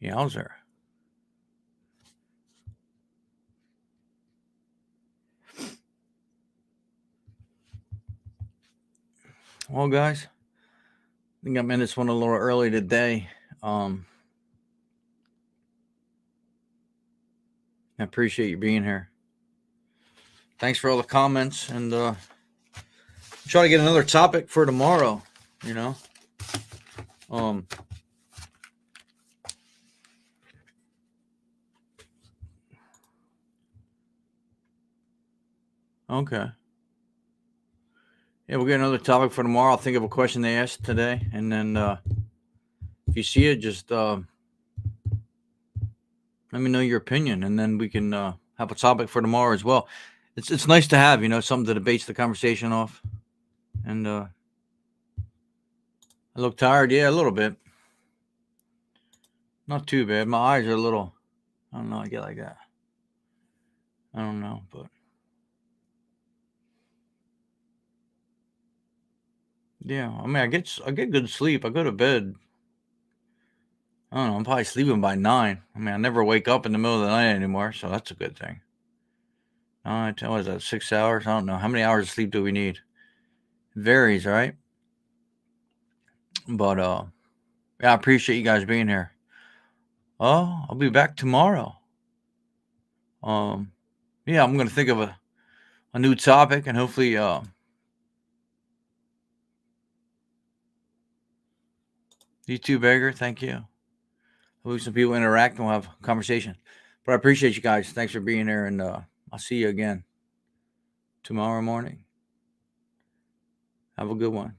Yowzer. Well, guys, I think I'm in this one a little early today. I appreciate you being here. Thanks for all the comments, and try to get another topic for tomorrow. You know, okay. Yeah, we'll get another topic for tomorrow. I'll think of a question they asked today, and then if you see it, just let me know your opinion, and then we can have a topic for tomorrow as well. It's nice to have, you know, something to debate the conversation off. And I look tired, yeah, a little bit. Not too bad. My eyes are a little. I don't know. I get like that. I don't know, but yeah. I mean, I get good sleep. I go to bed. I don't know. I'm probably sleeping by 9. I mean, I never wake up in the middle of the night anymore, so that's a good thing. What is that? 6 hours? I don't know. How many hours of sleep do we need? It varies, right? But yeah, I appreciate you guys being here. Oh, I'll be back tomorrow. Yeah, I'm gonna think of a new topic, and hopefully you too, Beggar. Thank you. Hopefully some people interact and we'll have a conversation. But I appreciate you guys. Thanks for being here, and I'll see you again tomorrow morning. Have a good one.